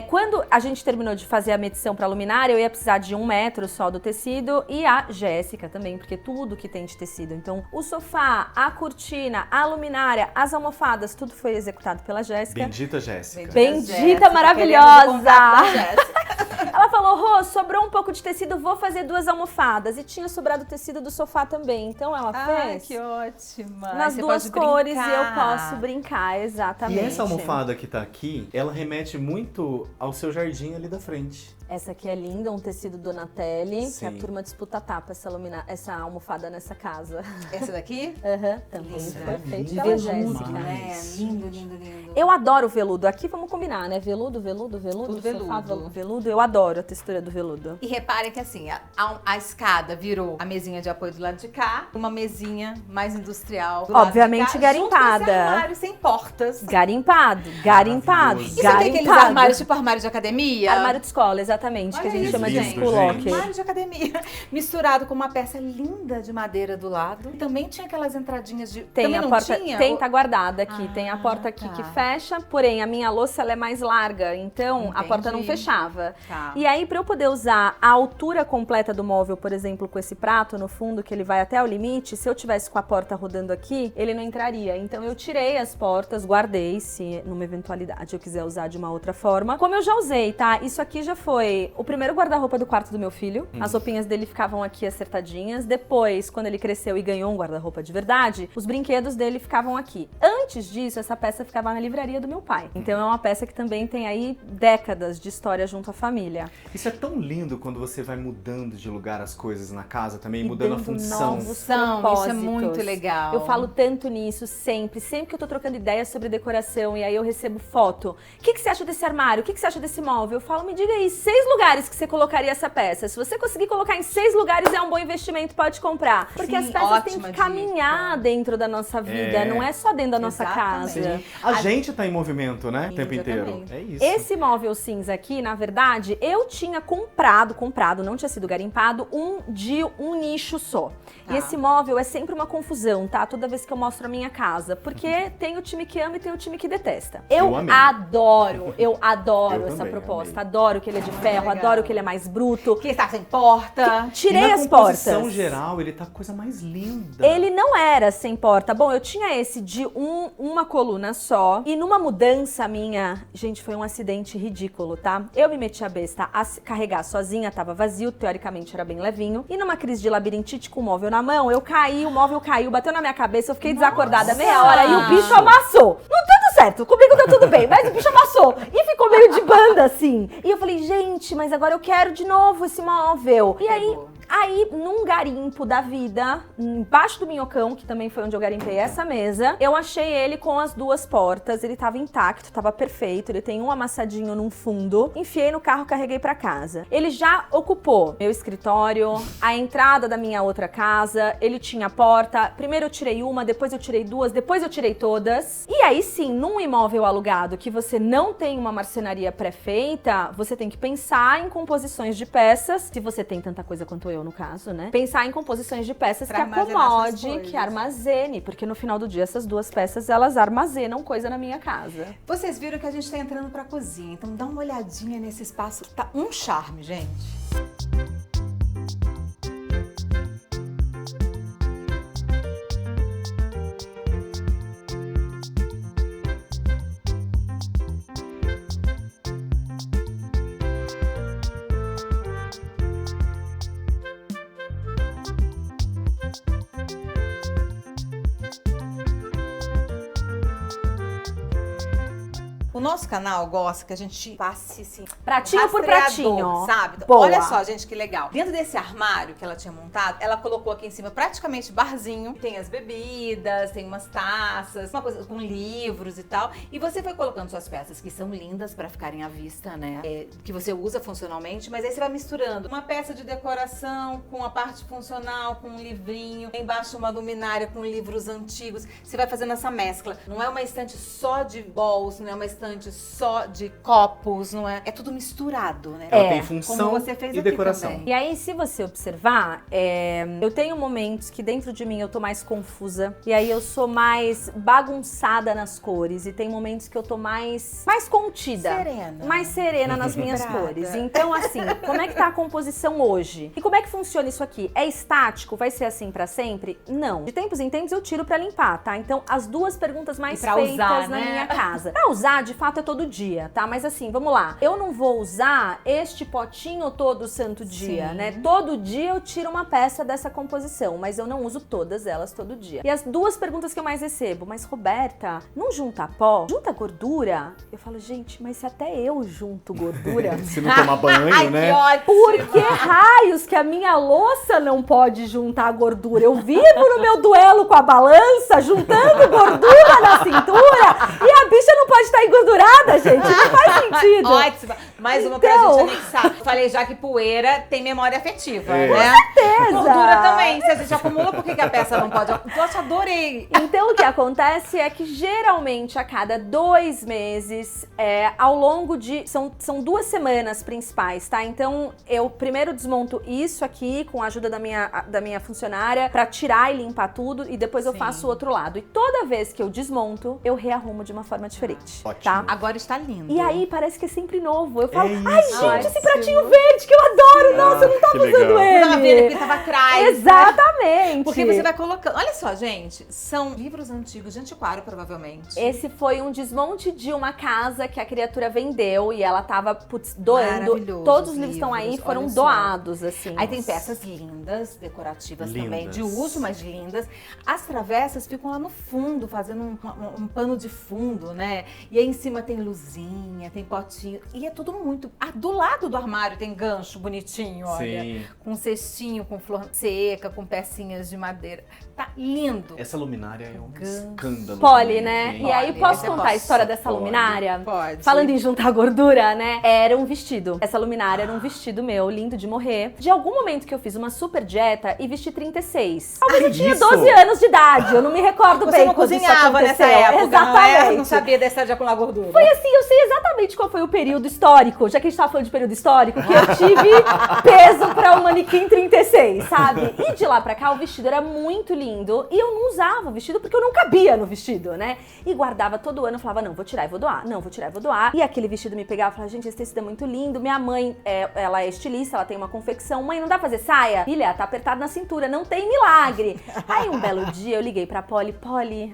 quando a gente terminou de fazer a medição pra luminária, eu ia precisar de 1 metro só do tecido e a Jéssica também, porque tudo que tem de tecido. Então, o sofá, a cortina, a luminária, as almofadas, tudo foi executado pela Jéssica. Bendita Jéssica. Bendita, Jéssica, maravilhosa! queremos o contato da Jéssica. Ela falou, Rô, sobrou um pouco de tecido, vou fazer 2 almofadas. E tinha sobrado tecido do sofá também. Então ela fez que ótima. nas Você 2 pode cores e brincar. eu posso brincar, exatamente. E essa almofada que tá aqui, ela remete muito ao seu jardim ali da frente. Essa aqui é linda, um tecido Donatelli, que a Sim. turma disputa tapa essa almofada nessa casa. Essa daqui? Aham, também Linda. foi feito De pela veludo, Jéssica. né? Lindo, lindo, lindo. Eu adoro veludo. Aqui vamos combinar, né? Veludo, veludo, veludo. Tudo veludo. Sofá, veludo. Eu adoro a textura do veludo. E reparem que assim, a escada virou a mesinha de apoio do lado de cá, uma mesinha mais industrial do Obviamente lado de cá, garimpada. junto com esse armário sem portas. Garimpado, garimpado, Maravilhoso. E você tem aqueles garimpado. armários tipo armário de academia? Armário de escola, exatamente, que a Olha gente isso, chama de lindo, school gente. locker. Armário de academia. Misturado com uma peça linda de madeira do lado. E também tinha aquelas entradinhas de... Tem também a não porta, tinha? tem, tá guardada aqui. Ah, Tem a porta aqui tá. que fecha, porém a minha louça ela é mais larga, então a porta não Entendi. fechava. Tá. E aí, pra eu poder usar a altura completa do móvel, por exemplo, com esse prato no fundo, que ele vai até o limite, se eu tivesse com a porta rodando aqui, ele não entraria. Então eu tirei as portas, guardei, se numa eventualidade eu quiser usar de uma outra forma. Como eu já usei, tá? Isso aqui já foi o primeiro guarda-roupa do quarto do meu filho. As roupinhas dele ficavam aqui acertadinhas. Depois, quando ele cresceu e ganhou um guarda-roupa de verdade, os brinquedos dele ficavam aqui. Antes disso, essa peça ficava na livraria do meu pai. Então é uma peça que também tem aí décadas de história junto à família. Isso é tão lindo quando você vai mudando de lugar as coisas na casa também, E mudando a dando função. novos Isso é propósitos. muito legal. Eu falo tanto nisso sempre que eu tô trocando ideias sobre decoração e aí eu recebo foto. O que você acha desse armário? O que você acha desse móvel? Eu falo, me diga aí, 6 lugares que você colocaria essa peça. Se você conseguir colocar em 6 lugares, é um bom investimento, pode comprar. Porque Sim, as peças têm ótima que caminhar dica. dentro da nossa vida, não é só dentro da nossa Exatamente. casa. A gente tá em movimento, né? O tempo inteiro. Exatamente. É isso. Esse móvel cinza aqui, na verdade, eu tinha comprado, não tinha sido garimpado, um nicho só. Tá. E esse móvel é sempre uma confusão, tá? Toda vez que eu mostro a minha casa. Porque tem o time que ama e tem o time que detesta. Eu amei. Eu adoro Eu essa também, proposta. amei. Adoro que ele é de ferro, legal. adoro que ele é mais bruto. Que está sem porta. Tirei e na as portas. composição geral, ele tá a coisa mais linda. Ele não era sem porta. Bom, eu tinha esse de uma coluna só. E numa mudança minha, gente, foi um acidente ridículo, tá? Eu me meti a besta a carregar sozinha, tava vazio, teoricamente era bem levinho. E numa crise de labirintite com o móvel na mão, eu caí, o móvel caiu, bateu na minha cabeça, eu fiquei desacordada meia hora e o bicho amassou. Não tá tudo certo, comigo tá tudo bem, mas o bicho amassou. E ficou meio de banda, assim. E eu falei, gente, mas agora eu quero de novo esse móvel. E aí, num garimpo da vida, embaixo do minhocão, que também foi onde eu garimpei essa mesa, eu achei ele com as 2 portas, ele tava intacto, tava perfeito, ele tem um amassadinho num fundo, enfiei no carro, carreguei pra casa. Ele já ocupou meu escritório, a entrada da minha outra casa, ele tinha porta, primeiro eu tirei uma, depois eu tirei 2, depois eu tirei todas. E aí sim, num imóvel alugado que você não tem uma marcenaria pré-feita, você tem que pensar em composições de peças, se você tem tanta coisa quanto eu, no caso, né? Pensar em composições de peças Pra que armazenar essas acomode, coisas. que armazene, porque no final do dia essas 2 peças, elas armazenam coisa na minha casa. Vocês viram que a gente tá entrando pra cozinha, então dá uma olhadinha nesse espaço. Tá um charme, gente. O nosso canal gosta que a gente passe assim, Pratinho por rastreador, pratinho. sabe? Boa. Olha só, gente, que legal. Dentro desse armário que ela tinha montado, ela colocou aqui em cima praticamente barzinho. Tem as bebidas, tem umas taças, uma coisa com livros e tal. E você foi colocando suas peças, que são lindas pra ficarem à vista, né? Que você usa funcionalmente, mas aí você vai misturando uma peça de decoração com a parte funcional, com um livrinho. Embaixo uma luminária com livros antigos. Você vai fazendo essa mescla. Não é uma estante só de bowls, não é uma estante só de copos, não é? É tudo misturado, né? Ela tem função Como você fez e aqui decoração. também. E aí, se você observar, eu tenho momentos que dentro de mim eu tô mais confusa. E aí eu sou mais bagunçada nas cores. E tem momentos que eu tô mais contida. Serena. Mais serena nas minhas Equilibrada. cores. Então, assim, como é que tá a composição hoje? E como é que funciona isso aqui? É estático? Vai ser assim pra sempre? Não. De tempos em tempos eu tiro pra limpar, tá? Então, as 2 perguntas mais E pra feitas usar, na né? minha casa. Pra usar, de fato, é todo dia, tá? Mas assim, vamos lá. Eu não vou vou usar este potinho todo santo dia, Sim. né? Todo dia eu tiro uma peça dessa composição, mas eu não uso todas elas todo dia. E as duas perguntas que eu mais recebo, mas Roberta, não junta pó? Junta gordura? Eu falo, gente, mas se até eu junto gordura... Se não tomar banho, Ai, né? que ótimo! Por que raios que a minha louça não pode juntar gordura? Eu vivo no meu duelo com a balança, juntando gordura na cintura, e a bicha não pode estar engordurada, gente. Não faz sentido. Ótimo. Mais uma pra Então. gente anexar. Falei já que poeira tem memória afetiva, É. né? certeza. Gordura também. Se a gente acumula, por que a peça não pode? Poxa, adorei. Então, o que acontece é que, geralmente, a cada 2 meses, ao longo de... São 2 semanas principais, tá? Então, eu primeiro desmonto isso aqui, com a ajuda da minha funcionária, pra tirar e limpar tudo, e depois eu Sim. faço o outro lado. E toda vez que eu desmonto, eu rearrumo de uma forma diferente, Ótimo. tá? Agora está lindo. E aí, parece que é sempre novo. Eu falo, É ai, isso. gente, esse pratinho verde que eu adoro! Nossa, eu não tava que usando legal. ele! Eu tava vendo que tava atrás. né? Exatamente! Porque você vai colocando. Olha só, gente. São livros antigos de antiquário, provavelmente. Esse foi um desmonte de uma casa que a criatura vendeu e ela tava, doando. Maravilhoso, Todos os os livros estão aí, livros, foram olha só. doados, assim. Aí tem peças lindas, decorativas também, Lindas. de uso, mas lindas. As travessas ficam lá no fundo, fazendo um pano de fundo, né? E aí em cima tem luzinha, tem potinho. E é tudo muito... Ah, do lado do armário tem gancho bonitinho, olha. Sim. Com cestinho, com flor seca, com pecinhas de madeira. Tá lindo. Essa luminária é um escândalo. Polly, também, né? hein? E aí, Polly, posso essa contar posso. a história dessa Pode. luminária? Pode. Falando em juntar gordura, né? Era um vestido. Essa luminária era um vestido meu, lindo de morrer. De algum momento que eu fiz uma super dieta e vesti 36. Talvez eu tinha Isso. 12 anos de idade, eu não me recordo Você bem não quando isso cozinhava nessa aconteceu. época, Exatamente. não é? Não sabia dessa de acumular gordura. Foi assim, eu sei exatamente qual foi o período histórico, já que a gente tava falando de período histórico, que eu tive peso pra um manequim 36, sabe? E de lá pra cá o vestido era muito lindo e eu não usava o vestido porque eu não cabia no vestido, né? E guardava todo ano, eu falava, não, vou tirar e vou doar, não, vou tirar e vou doar. E aquele vestido me pegava e falava, gente, esse tecido é muito lindo. Minha mãe, ela é estilista, ela tem uma confecção. Mãe, não dá pra fazer saia? Filha, tá apertado na cintura, não tem milagre. Aí um belo dia eu liguei pra Polly,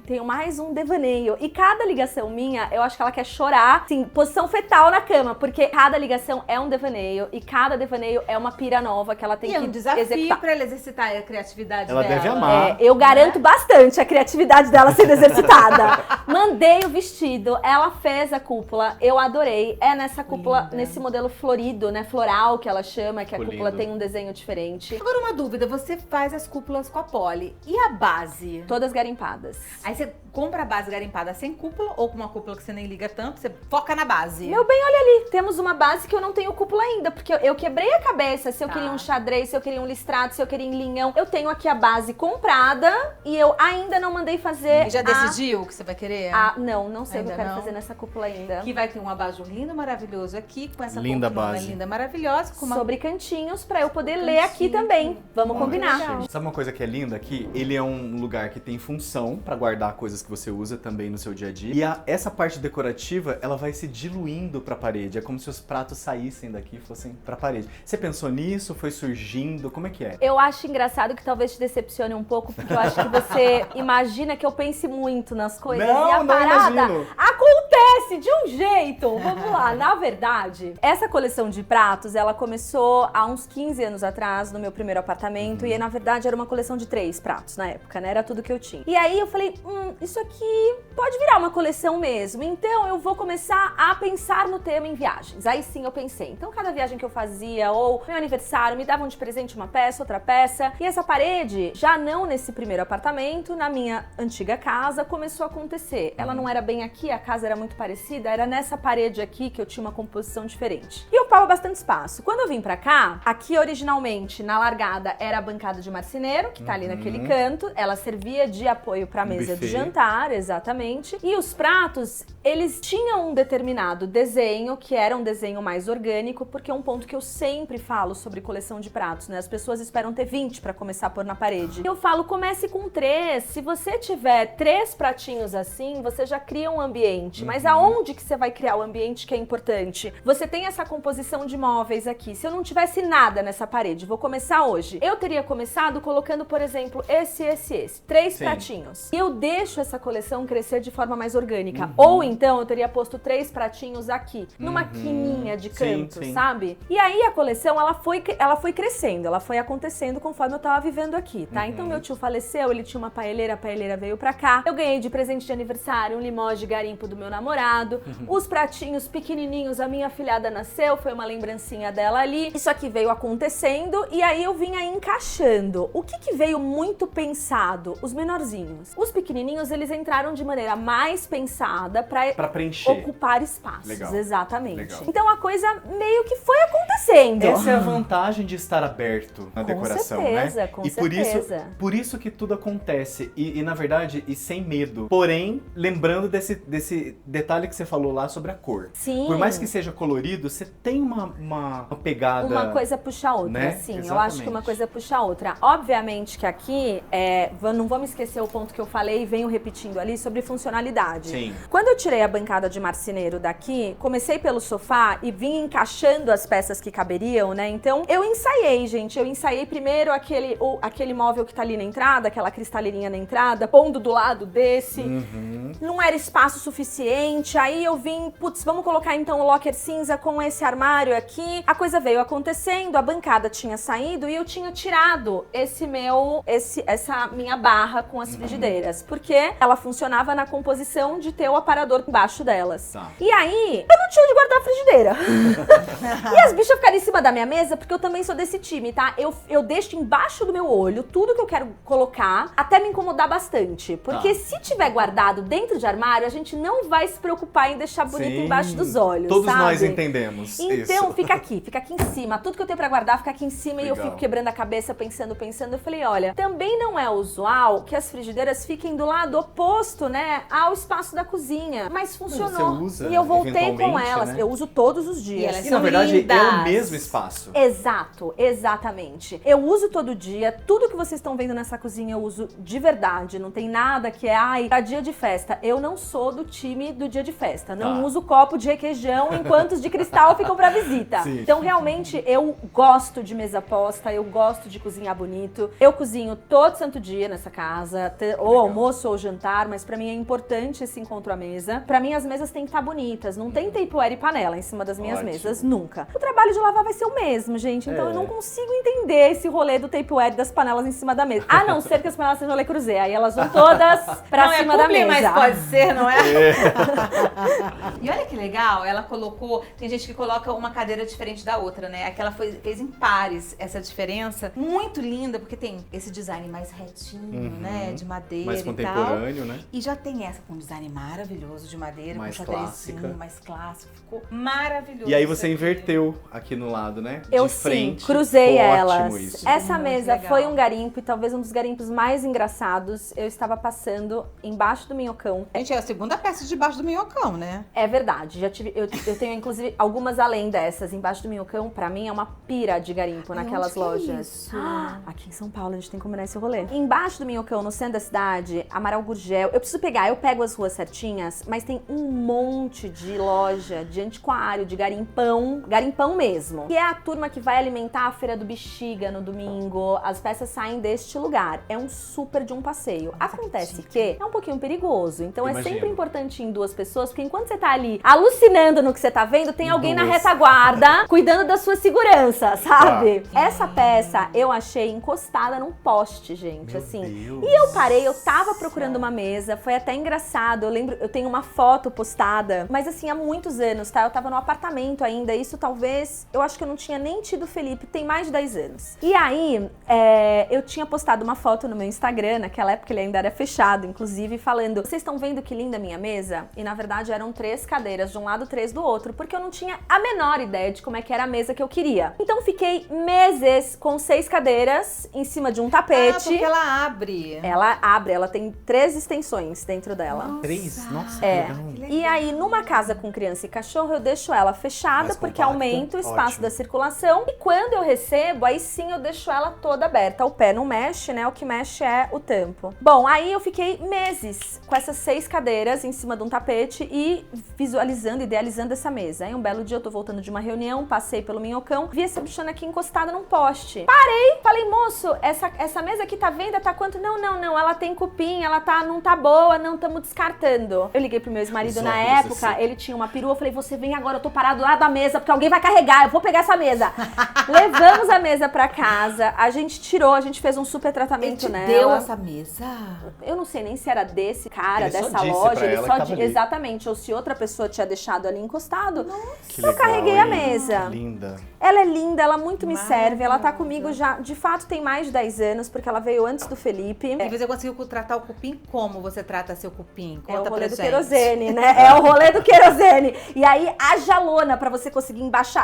tenho mais um devaneio. E cada ligação minha, eu acho que ela quer chorar, assim, posição fetal na cama, porque cada ligação é um devaneio e cada devaneio é uma pira nova que ela tem E é que um desafio executar. pra ela exercitar a criatividade Ela dela. deve amar. Eu garanto bastante a criatividade dela sendo exercitada. Mandei o vestido, ela fez a cúpula, eu adorei. É nessa cúpula, Linda. nesse modelo florido, né, floral que ela chama, que a Ficou cúpula lindo. tem um desenho diferente. Agora uma dúvida, você faz as cúpulas com a Polly. E a base? Todas garimpadas. Aí você compra a base garimpada sem cúpula ou com uma cúpula que você nem liga tanto, você foca na base. Meu bem, olha ali, temos uma base que eu não tenho cúpula ainda, porque eu quebrei a cabeça se eu Tá. queria um xadrez, se eu queria um listrado, se eu queria um linhão. Eu tenho aqui a base comprada e eu ainda não mandei fazer E já decidiu o que você vai querer? não sei o que eu Ainda quero não? fazer nessa cúpula ainda. Que vai ter um abajur lindo, maravilhoso aqui, com essa Linda poltrona base. linda, maravilhosa, com uma... Sobre cantinhos pra eu poder ler aqui também. Vamos combinar. Sabe uma coisa que é linda aqui? Ele é um lugar que tem função pra guardar coisas que você usa também no seu dia a dia. E essa parte decorativa, ela vai se diluindo pra parede. É como se os pratos saíssem daqui e fossem pra parede. Você pensou nisso? Foi surgindo? Como é que é? Eu acho engraçado que talvez te decepcione um pouco, porque eu acho que você imagina que eu pense muito nas coisas Não, e a não parada imagino. acontece de um jeito. Vamos lá, na verdade, essa coleção de pratos, ela começou há uns 15 anos atrás, no meu primeiro apartamento, e na verdade era uma coleção de 3 pratos na época, né? Era tudo que eu tinha. E aí eu falei, isso aqui pode virar uma coleção mesmo, então eu vou começar a pensar no tema em viagens. Aí sim eu pensei, então cada viagem que eu fazia, ou meu aniversário, me davam de presente uma peça, outra peça, e essa parede, já não nesse primeiro apartamento, na minha antiga casa, começou a acontecer. Ela não era bem aqui, a casa era muito parecida, era nessa parede aqui que eu tinha uma composição diferente. E ocupava bastante espaço. Quando eu vim pra cá, aqui originalmente, na largada, era a bancada de marceneiro, que tá ali naquele canto, ela servia de apoio pra mesa de buffet. jantar, exatamente. E os pratos, eles tinham um determinado desenho, que era um desenho mais orgânico, porque é um ponto que eu sempre falo sobre coleção de pratos, né? As pessoas esperam ter 20 pra começar a pôr na parede. Eu falo, comece com 3. Se você tiver 3 pratinhos assim, você já cria um ambiente. mas aonde que você vai criar o ambiente que é importante? Você tem essa composição de móveis aqui. Se eu não tivesse nada nessa parede, vou começar hoje. Eu teria começado colocando, por exemplo, esse. 3 pratinhos. E eu deixo essa coleção crescer de forma mais orgânica. Ou então eu teria posto 3 pratinhos aqui, numa quininha de canto, sabe? E aí a coleção, ela foi crescendo, ela foi acontecendo conforme eu tava vivendo aqui, tá? Então meu tio faleceu, ele tinha uma paeleira, a paeleira veio pra cá. Eu ganhei de presente de aniversário um limão de garimpo do meu namorado. Os pratinhos pequenininhos, a minha afilhada nasceu, foi uma lembrancinha dela ali. Isso aqui veio acontecendo e aí eu vinha encaixando. O que veio muito pensado? Os menorzinhos. Os pequenininhos, eles entraram de maneira mais pensada pra preencher. Ocupar espaços. Legal. Exatamente. Legal. Então a coisa meio que foi acontecendo. Essa é a vantagem de estar aberto na decoração, né? Com E certeza. por isso que tudo acontece. E na verdade, e sem medo. Porém, lembrando desse detalhe que você falou lá sobre a cor. Sim. Por mais que seja colorido, você tem uma pegada... Uma coisa puxa a outra, né? sim. Exatamente. Eu acho que uma coisa puxa a outra. Obviamente que aqui, não vamos esquecer o ponto que eu falei e venho repetindo ali sobre funcionalidade. Sim. Quando eu tirei a bancada de marceneiro daqui, comecei pelo sofá e vim encaixando as peças que caberiam, né? Então, eu ensaiei, gente. Eu ensaiei primeiro aquele móvel que tá ali na entrada, aquela cristaleirinha na entrada, pondo do lado desse. Não era espaço suficiente. Aí eu vim, vamos colocar então o locker cinza com esse armário aqui. A coisa veio acontecendo, a bancada tinha saído e eu tinha tirado essa minha barra com as frigideiras, porque ela funcionava na composição de ter o aparador embaixo delas. Tá. E aí, eu não tinha onde guardar a frigideira. E as bichas ficaram em cima da minha mesa, porque eu também sou desse time, tá? Eu deixo embaixo do meu olho tudo que eu quero colocar, até me incomodar bastante. Porque se tiver guardado dentro de armário, a gente não vai se preocupar em deixar bonito embaixo dos olhos, Todos sabe? nós entendemos Então, isso. fica aqui em cima. Tudo que eu tenho pra guardar fica aqui em cima. Legal. E eu fico quebrando a cabeça, pensando. Eu falei, olha, também não é usual que as frigideiras fiquem do lado oposto, né, ao espaço da cozinha. Mas funcionou. Você usa, e eu voltei com eventualmente, elas. né? Eu uso todos os dias. E elas E na verdade, lindas. é o mesmo espaço. Exato, exatamente. Eu uso todo dia, tudo que vocês estão vendo nessa cozinha eu uso de verdade, não tem nada que pra dia de festa. Eu não sou do time do dia de festa, não uso copo de requeijão enquanto os de cristal ficam pra visita. Sim. Então realmente eu gosto de mesa posta, eu gosto de cozinhar bonito, eu cozinho todo santo dia nessa casa, ou almoço ou jantar, mas pra mim é importante esse encontro à mesa. Pra mim as mesas têm que estar bonitas, não tem tapeware e panela em cima das minhas mesas, nunca. O trabalho de lavar vai ser o mesmo, gente, então eu não consigo entender esse rolê do tapeware das panelas em cima da mesa. A não ser que as panelas sejam Le Creuset, aí elas vão todas pra cima da mesa. Mas pode ser, não é? E olha que legal, ela colocou, tem gente que coloca uma cadeira diferente da outra, né? Aquela fez em pares essa diferença. Muito linda, porque tem esse design mais retinho, né? De madeira Mais e tal. contemporâneo, né? E já tem essa com um design maravilhoso de madeira, Mais com xadrezinho, mais clássico. Ficou maravilhoso. E aí você inverteu aqui no lado, né? Eu de frente. sim, cruzei Ficou elas. Ótimo isso. Essa Muito mesa legal. foi um garimpo e talvez um dos garimpos mais engraçados. Eu estava passando embaixo do minhocão. Gente, é a segunda peça debaixo do minhocão, né? É verdade, eu tenho inclusive algumas além dessas. Embaixo do minhocão, pra mim, é uma pira de garimpo naquelas onde que é lojas. isso? Aqui em São Paulo, a gente tem que combinar esse rolê. Embaixo do minhocão, no centro da cidade, Amaral Gurgel. Eu pego as ruas certinhas, mas tem um monte de loja de antiquário, de garimpão mesmo. Que é a turma que vai alimentar a Feira do Bexiga no domingo. As peças saem deste lugar. É um super de um passeio. Acontece que é um pouquinho perigoso, então é sempre importante ir em duas pessoas, porque enquanto você tá ali alucinando no que você tá vendo, tem alguém na retaguarda cuidando da sua segurança, sabe? Essa peça eu achei encostada num poste, gente, Meu assim. Deus. E eu parei, eu tava procurando uma mesa, foi até engraçado, eu tenho uma foto postada, mas assim, há muitos anos, tá? Eu tava no apartamento ainda, isso talvez, eu acho que eu não tinha nem tido o Felipe, tem mais de 10 anos. E aí, eu tinha postado uma foto no meu Instagram, naquela época ele ainda era fechado, inclusive, falando, vocês estão vendo que linda a minha mesa? E na verdade eram 3 cadeiras de um lado, 3 do outro, porque eu não tinha a menor ideia de como é que era a mesa que eu queria. Então fiquei meses com 6 cadeiras em cima de um tapete. Porque ela abre. Ela abre, ela tem 3 extensões dentro dela. 3? Nossa, É. que legal. E aí, numa casa com criança e cachorro, eu deixo ela fechada, Mais porque compacta. aumenta o espaço espaço Ótimo. da circulação. E quando eu recebo, aí sim eu deixo ela toda aberta. O pé não mexe, né? O que mexe é o tampo. Bom, aí eu fiquei meses com essas 6 cadeiras em cima de um tapete e visualizando, idealizando essa mesa. Aí um belo dia eu tô voltando de uma reunião, passei pelo Minhocão, vi essa bichona aqui encostada num poste. Parei, falei, moço, essa mesa aqui tá venda, tá quanto? Não, ela tem cupim, ela não tá boa, não estamos descartando. Eu liguei pro meu ex-marido na época, ele tinha uma perua, eu falei, você vem agora, eu tô parado lá da mesa, porque alguém vai carregar, eu vou pegar essa mesa. Levamos a mesa pra casa, a gente tirou, a gente fez um super tratamento nela. Deu essa mesa? Eu não sei nem se era desse cara, Ele só dessa disse loja, pra ele ela só que tava ali. exatamente, ou se outra pessoa tinha deixado ali encostado. Que eu legal, carreguei a hein? mesa. Linda. Ela é linda, ela muito me serve, ela tá comigo já, de fato, tem mais de 10 anos, porque ela veio antes do Felipe. E você conseguiu tratar o cupim? Como você trata seu cupim? É o Conta rolê pra do gente. querosene, né? É o rolê do querosene. E aí, haja lona pra você conseguir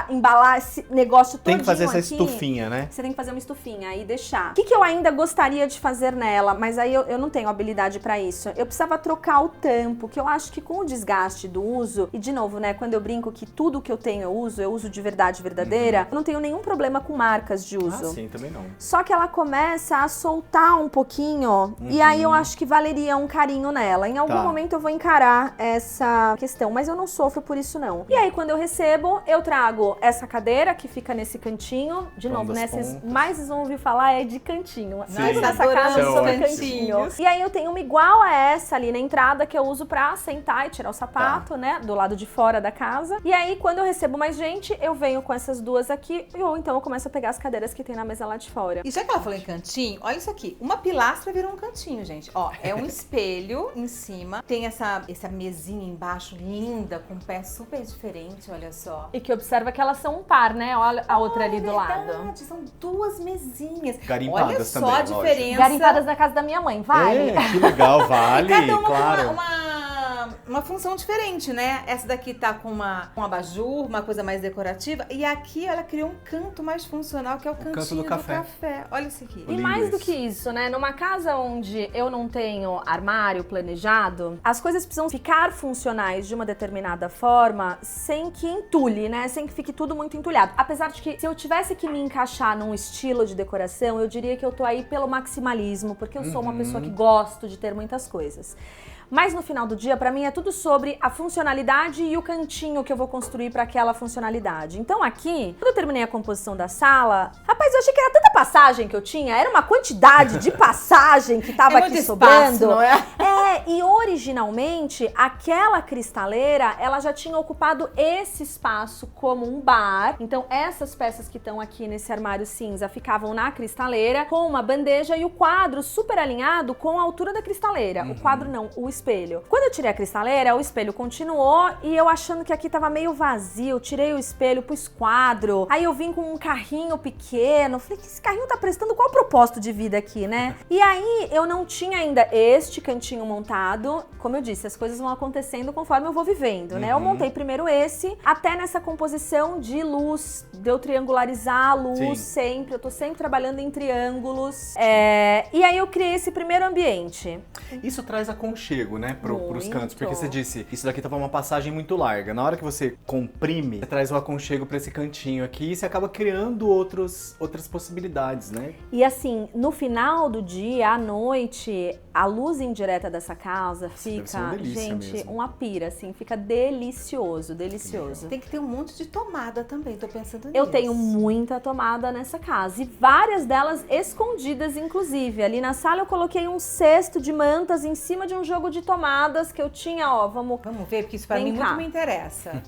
embalar esse negócio todinho Tem que fazer essa aqui. estufinha, né? Você tem que fazer uma estufinha e deixar. O que eu ainda gostaria de fazer nela, mas aí eu não tenho habilidade pra isso. Eu precisava trocar o tampo, que eu acho que com o desgaste do uso, e de novo, né, quando eu brinco que tudo que eu tenho eu uso de verdade verdadeira, eu não tenho nenhum problema com marcas de uso. Ah, sim, também não. Só que ela começa a soltar um pouquinho, e aí eu acho que valeria um carinho nela. Em algum Tá. momento eu vou encarar essa questão, mas eu não sofro por isso não. E aí quando eu recebo, eu trago essa cadeira que fica nesse cantinho, de Falando novo, né, das vocês pontas. mais vocês vão ouvir falar é de cantinho. Sim. Nessa casa Isso é eu sou ótimo. cantinho. E aí eu tenho uma igual a essa ali na entrada que eu uso pra sentar e tirar o sapato, né, do lado de fora da casa. E aí quando eu recebo mais gente, eu venho com essas duas aqui, ou então eu começo a pegar as cadeiras que tem na mesa lá de fora. E já que ela falou em cantinho, olha isso aqui. Uma pilastra virou um cantinho, gente. Ó, é um espelho em cima. Tem essa mesinha embaixo, linda, com um pé super diferente, olha só. E que observa que elas são um par, né? Olha a outra ali do lado. Verdade, são duas mesinhas. Garimpadas olha só também, a lógico. diferença. Garimpadas na casa da minha mãe, vale? É, que legal, vale, Cada uma claro. com uma função diferente, né? Essa daqui tá com um abajur, uma coisa mais decorativa. E aqui ela criou um canto mais funcional, que é o cantinho canto do café. Olha isso aqui. E Lindo mais do isso. que isso, né? Numa casa onde eu não tenho armário planejado, as coisas precisam ficar funcionais de uma determinada forma sem que entulhe, né? Sem que fique tudo muito entulhado. Apesar de que se eu tivesse que me encaixar num estilo de decoração, eu diria que eu tô aí pelo maximalismo, porque eu sou uma pessoa que gosto de ter muitas coisas. Mas no final do dia, pra mim, é tudo sobre a funcionalidade e o cantinho que eu vou construir pra aquela funcionalidade. Então aqui, quando eu terminei a composição da sala, rapaz, eu achei que era tanta passagem que eu tinha, era uma quantidade de passagem que tava É aqui muito sobrando. espaço, não é? E originalmente, aquela cristaleira, ela já tinha ocupado esse espaço como um bar. Então essas peças que estão aqui nesse armário cinza ficavam na cristaleira, com uma bandeja e o quadro super alinhado com a altura da cristaleira. O quadro não, o espelho. Quando eu tirei a cristaleira, o espelho continuou e eu achando que aqui tava meio vazio, tirei o espelho, pus quadro. Aí eu vim com um carrinho pequeno, falei que esse carrinho tá prestando qual o propósito de vida aqui, né? E aí eu não tinha ainda este cantinho montado. Como eu disse, as coisas vão acontecendo conforme eu vou vivendo, né? Eu montei primeiro esse, até nessa composição de luz, de eu triangularizar a luz Sim. sempre, eu tô sempre trabalhando em triângulos. E aí eu criei esse primeiro ambiente. Isso traz aconchego, né, pros Muito. cantos, porque você disse, isso daqui tava uma passagem muito larga. Na hora que você comprime, você traz o aconchego pra esse cantinho aqui e você acaba criando outras possibilidades, né? E assim, no final do dia, à noite, a luz indireta dessa casa deve ser fica, uma delícia gente, mesmo. uma pira, assim, fica delicioso, delicioso. Tem que ter um monte de tomada também, tô pensando nisso. Eu tenho muita tomada nessa casa e várias delas escondidas, inclusive. Ali na sala eu coloquei um cesto de mantas em cima de um jogo de tomadas que eu tinha, ó, vamos ver, porque isso pra Vem mim cá. muito me interessa.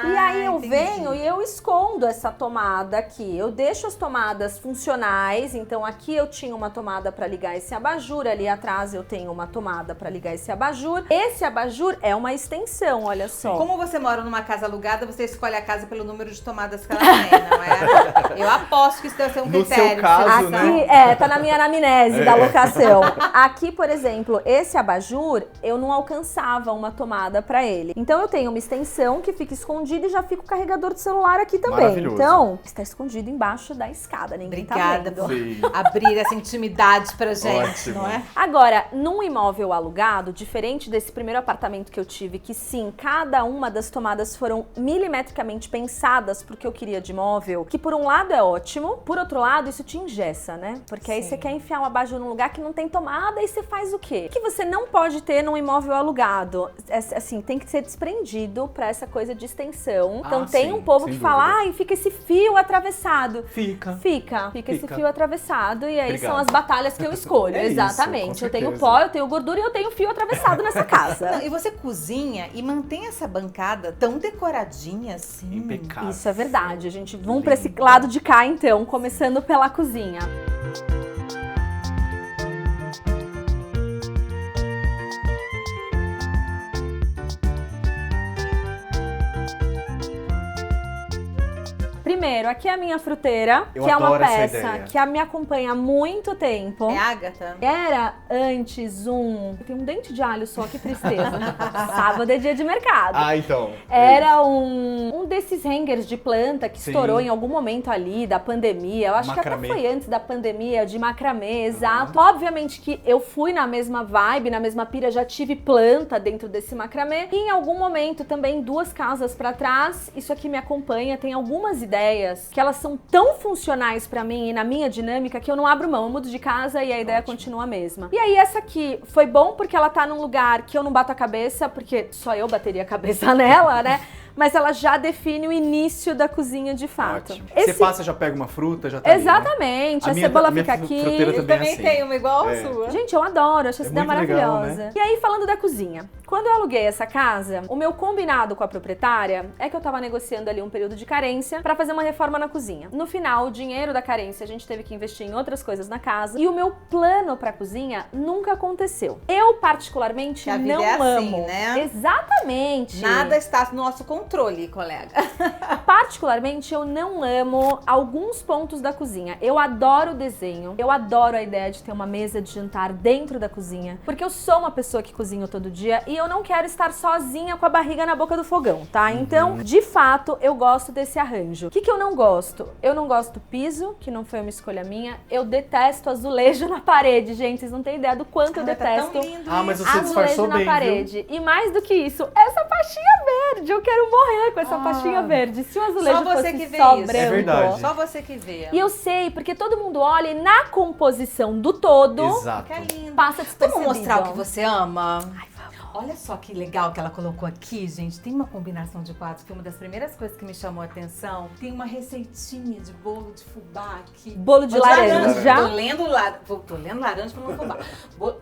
E aí eu entendi. venho e eu escondo essa tomada aqui. Eu deixo as tomadas funcionais. Então aqui eu tinha uma tomada para ligar esse abajur, ali atrás eu tenho uma tomada para ligar esse abajur. Esse abajur é uma extensão, olha só. Como você mora numa casa alugada, você escolhe a casa pelo número de tomadas que ela tem, não é? Eu aposto que isso deve ser um No critério. seu caso, que você né? Aqui, tá na minha anamnese da locação. Aqui, por exemplo, esse abajur, eu não alcançava uma tomada para ele. Então eu tenho uma extensão que fica escondida e já fica o carregador do celular aqui também. Maravilhoso. Então, está escondido embaixo da escada, ninguém Obrigada tá por vendo. Sim. abrir essa intimidade pra gente, Ótimo. não é? Agora, num imóvel alugado, diferente desse primeiro apartamento que eu tive, que sim, cada uma das tomadas foram milimetricamente pensadas pro que eu queria de imóvel, que por um lado é ótimo, por outro lado isso te engessa, né? Porque aí Sim. você quer enfiar um abajur num lugar que não tem tomada e você faz o quê? O que você não pode ter num imóvel alugado? Assim, tem que ser desprendido pra essa coisa de extensão. Então Ah, tem sim, um povo sem que fala, dúvida. ai, fica esse fio atravessado. Fica. Fica esse Fica. fio atravessado e aí Obrigado. são as batalhas que eu escolho. É isso, exatamente. com Eu tenho certeza. pó, eu tenho gordura e eu tenho fio atravessado nessa Não, casa. e você cozinha e mantém essa bancada tão decoradinha assim. Impecável. Isso é verdade. A gente vamos pra esse lado de cá então, começando pela cozinha. Primeiro, aqui é a minha fruteira, Eu que é uma adoro essa peça ideia. que me acompanha há muito tempo. É Ágata? Era antes Tem um dente de alho só, que tristeza. Sábado é dia de mercado. Ah, então. Era um desses hangers de planta que Sim. estourou em algum momento ali da pandemia. Eu acho Macramê. que até foi antes da pandemia, de macramê, exato. Obviamente que eu fui na mesma vibe, na mesma pira, já tive planta dentro desse macramê. E em algum momento também, 2 casas pra trás, isso aqui me acompanha. Tem algumas ideias que elas são tão funcionais pra mim e na minha dinâmica que eu não abro mão. Eu mudo de casa e a ideia continua a mesma. E aí essa aqui foi bom porque ela tá num lugar que eu não bato a cabeça, porque só eu bateria a cabeça nela, né? Mas ela já define o início da cozinha de fato. Ótimo. Você passa, já pega uma fruta, já tá ali, né? Exatamente, A a minha- cebola minha fica aqui. fruteira Eu também também assim. tenho uma igual É. a sua. Gente, eu adoro, acho essa É ideia muito legal, maravilhosa. né? E aí, falando da cozinha, quando eu aluguei essa casa, o meu combinado com a proprietária é que eu tava negociando ali um período de carência pra fazer uma reforma na cozinha. No final, o dinheiro da carência a gente teve que investir em outras coisas na casa e o meu plano pra cozinha nunca aconteceu. Eu, particularmente, Que a vida não é assim, amo. né? Exatamente. Nada está no nosso controle, colega. Particularmente, eu não amo alguns pontos da cozinha. Eu adoro o desenho, eu adoro a ideia de ter uma mesa de jantar dentro da cozinha, porque eu sou uma pessoa que cozinha todo dia e eu não quero estar sozinha com a barriga na boca do fogão, tá? Então, de fato, eu gosto desse arranjo. O que eu não gosto? Eu não gosto do piso, que não foi uma escolha minha. Eu detesto azulejo na parede, gente. Vocês não têm ideia do quanto eu Tá detesto tão lindo Ah, mas isso. você azulejo disfarçou na bem, parede. E mais do que isso, essa pastinha verde. Eu quero morrer com essa pastinha verde. Se o azulejo Só você fosse que vê só isso. branco. É verdade. Só você que vê. E eu sei, porque todo mundo olha e na composição do todo Exato. Fica lindo. passa despercebido. Vamos mostrar o que você ama? Olha só que legal que ela colocou aqui, gente. Tem uma combinação de quadros que uma das primeiras coisas que me chamou a atenção. Tem uma receitinha de bolo de fubá aqui. Bolo de Tô laranja. Tô lendo laranja pra não fubá.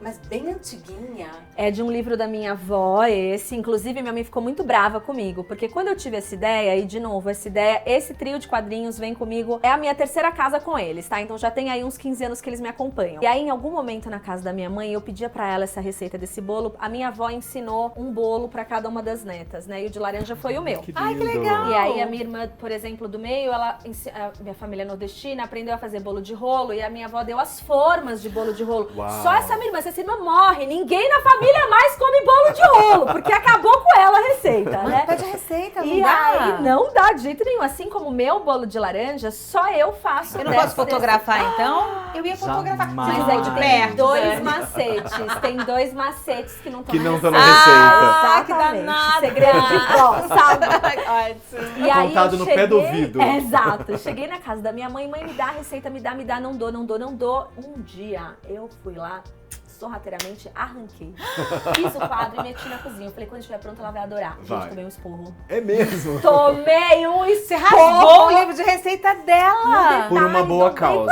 Mas bem antiguinha. É de um livro da minha avó, esse. Inclusive, minha mãe ficou muito brava comigo, porque quando eu tive essa ideia, e de novo, esse trio de quadrinhos vem comigo, é a minha terceira casa com eles, tá? Então já tem aí uns 15 anos que eles me acompanham. E aí, em algum momento na casa da minha mãe, eu pedia pra ela essa receita desse bolo. A minha avó ensinou um bolo pra cada uma das netas, né? E o de laranja foi o meu. Ai, que lindo. legal. E aí a minha irmã, por exemplo, do meio, a minha família nordestina aprendeu a fazer bolo de rolo e a minha avó deu as formas de bolo de rolo. Uau. Só essa minha irmã, se essa irmã morre, ninguém na família mais come bolo de rolo, porque acabou com ela a receita, né? Pede a receita, não E dá? aí não dá de jeito nenhum. Assim como o meu bolo de laranja, só eu faço. Eu não desse- posso fotografar, então? Eu ia fotografar. Jamais. Mas Mas é é que de tem perto, dois né? macetes. Tem 2 macetes que não estão Que não estão na na receita. receita. Ah, que danada. Segredo de vó, sabe? Ótimo. E aí Contado eu no pé do ouvido. Exato. Eu cheguei na casa da minha mãe, me dá a receita, me dá, não dou. Um dia eu fui lá, sorrateiramente, arranquei. Fiz o quadro e meti na cozinha. Eu falei, quando estiver pronto, ela vai adorar. Vai. Gente, tomei um esporro. É mesmo? Tomei um Você esporro! rasgou o livro de receita dela. Por uma boa causa.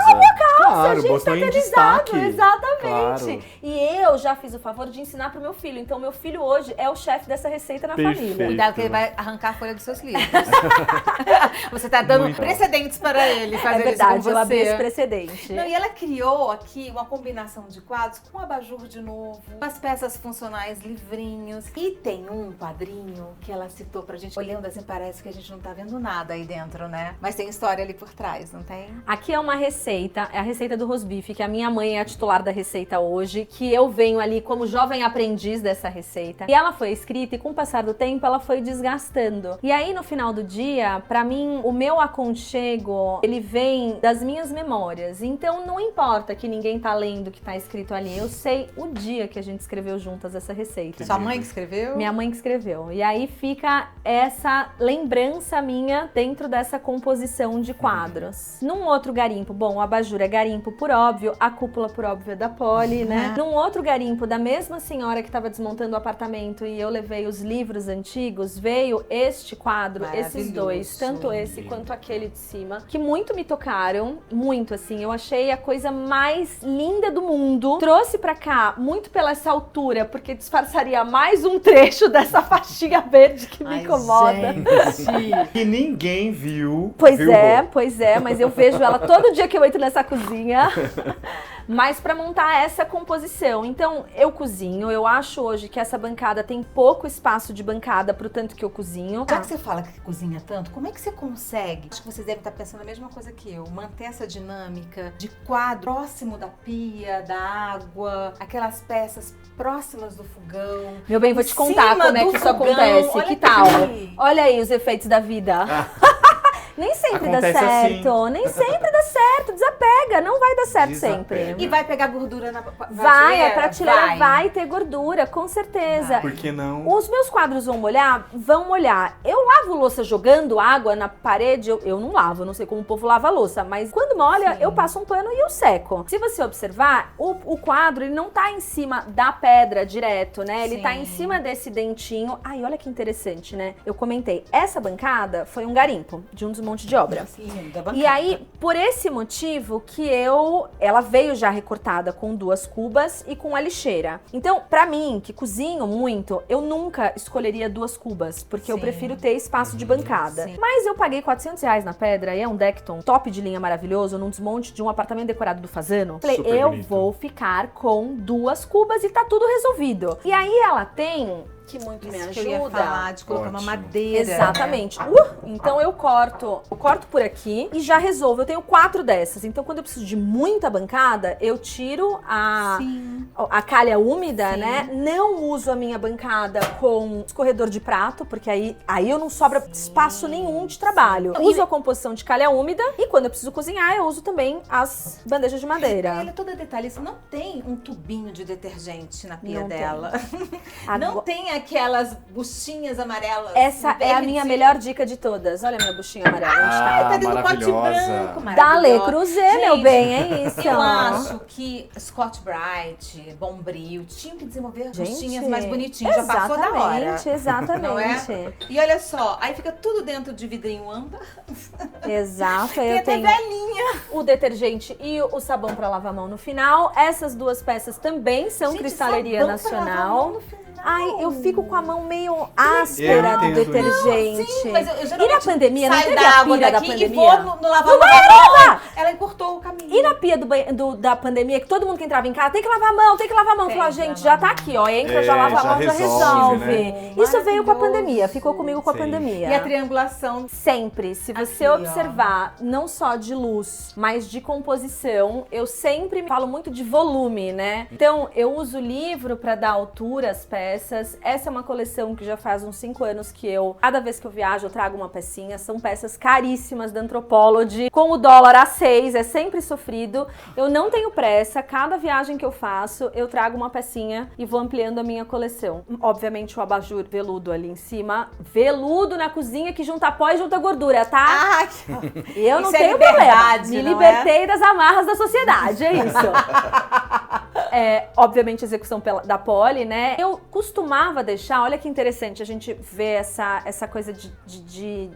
Claro, gente, botou em eternizado, destaque. exatamente. Claro. E eu já fiz o favor de ensinar pro meu filho. Então, meu filho hoje é o chefe dessa receita na Perfeito. família. Cuidado que ele vai arrancar a folha dos seus livros. Você tá dando Muito. precedentes para ele É fazer verdade, isso com eu abri esse você. precedente. Não, e ela criou aqui uma combinação de quadros com abajur de novo, umas peças funcionais, livrinhos. E tem um quadrinho que ela citou pra gente. Olhando assim, parece que a gente não tá vendo nada aí dentro, né? Mas tem história ali por trás, não tem? Aqui é uma receita, receita do rosbife, que a minha mãe é a titular da receita hoje, que eu venho ali como jovem aprendiz dessa receita. E ela foi escrita e com o passar do tempo ela foi desgastando. E aí no final do dia, pra mim, o meu aconchego, ele vem das minhas memórias. Então não importa que ninguém tá lendo o que tá escrito ali, eu sei o dia que a gente escreveu juntas essa receita. Sua mãe que escreveu? Minha mãe que escreveu. E aí fica essa lembrança minha dentro dessa composição de quadros. Num outro garimpo, bom, o abajur é garimpo por óbvio, a cúpula por óbvio é da Poli, né? Num outro garimpo da mesma senhora que estava desmontando o apartamento e eu levei os livros antigos, veio este quadro, esses dois, tanto esse quanto aquele de cima, que muito me tocaram, muito assim, eu achei a coisa mais linda do mundo. Trouxe pra cá muito pela essa altura, porque disfarçaria mais um trecho dessa faixinha verde que me incomoda. Que ninguém viu. Pois viu, é, mas eu vejo ela todo dia que eu entro nessa cozinha. Mas pra montar essa composição. Então, eu cozinho. Eu acho hoje que essa bancada tem pouco espaço de bancada pro tanto que eu cozinho. Já que você fala que cozinha tanto, como é que você consegue? Acho que vocês devem estar pensando a mesma coisa que eu. Manter essa dinâmica de quadro próximo da pia, da água, aquelas peças próximas do fogão. Meu bem, vou te contar como é que isso acontece. Que tal? Olha aí os efeitos da vida. Nem sempre Acontece dá certo, assim. nem sempre dá certo, desapega, não vai dar certo sempre. E vai pegar gordura na Vai, a prateleira vai ter gordura, com certeza. Por que não? Os meus quadros vão molhar? Vão molhar. Eu lavo louça jogando água na parede? Eu não lavo, eu não sei como o povo lava a louça, mas quando molha, eu passo um pano e eu seco. Se você observar, o quadro, ele não tá em cima da pedra direto, né? Ele tá em cima desse dentinho. Ai, olha que interessante, né? Eu comentei, essa bancada foi um garimpo de um desmonte de obra. E aí, por esse motivo que ela veio já recortada com 2 cubas e com a lixeira. Então, pra mim, que cozinho muito, eu nunca escolheria 2 cubas, porque eu prefiro ter espaço de bancada. Mas eu paguei R$400 na pedra e é um Decton top de linha maravilhoso, num desmonte de um apartamento decorado do Fazano. Falei, Super eu bonito. vou ficar com 2 cubas e tá tudo resolvido. E aí ela tem, que muito me ajuda. Que eu ia falar de colocar uma Ótimo. madeira. Exatamente. Então eu corto por aqui e já resolvo. Eu tenho 4 dessas. Então quando eu preciso de muita bancada, eu tiro a calha úmida, né? Não uso a minha bancada com escorredor de prato, porque aí eu não sobra espaço nenhum de trabalho. Uso a composição de calha úmida e quando eu preciso cozinhar, eu uso também as bandejas de madeira. Ela é toda detalhista. Não tem um tubinho de detergente na pia Não tem. dela. Agora- Não tem aquelas buchinhas amarelas. Essa é a verdes. minha melhor dica de todas. Olha a minha buchinha amarela. Onde tá? Tá dentro do pote maravilhosa. branco, Da Le maravilhosa. Creuset, meu Gente, bem, é isso. Eu acho que Scott Bright, Bombril, tinham que desenvolver buchinhas mais bonitinhas. Já passou da hora. Exatamente. Não é? E olha só, aí fica tudo dentro de vidrinho âmbar. Exato. Tem Eu até tenho velhinha. o detergente e o sabão para lavar a mão no final. Essas 2 peças também são Gente, cristaleria sabão pra lavar a mão nacional. no final. Ai, eu fico com a mão meio áspera do Eu entendo detergente. Sim, mas eu E na geralmente pandemia, não saio teve da a água pira da daqui e pandemia? vou no lavabo da mão. Ela encurtou o caminho. E na pia da pandemia, que todo mundo que entrava em casa, tem que lavar a mão, tem que lavar a mão. Tem Falou, que gente, lavar já a tá aqui, ó. Entra, já É, lava a já mão, já resolve, resolve. né? Isso veio com a Maravilhoso. pandemia, ficou comigo com a Sim. pandemia. E a triangulação. Sempre, se você Aqui, ó. observar, não só de luz, mas de composição, eu sempre falo muito de volume, né? Então, eu uso o livro pra dar altura às peças. Essa é uma coleção que já faz uns 5 anos que cada vez que eu viajo, eu trago uma pecinha. São peças caríssimas da Anthropologie, com o dólar a 6, é sempre sofrido. Eu não tenho pressa, cada viagem que eu faço, eu trago uma pecinha e vou ampliando a minha coleção. Obviamente, o abajur veludo ali em cima, veludo na cozinha que junta pó e junta gordura, tá? Ah, Eu não isso é tenho liberdade, problema. Me não libertei das amarras da sociedade, é isso. Obviamente, execução da Poli, né? Eu costumava deixar, olha que interessante a gente ver essa coisa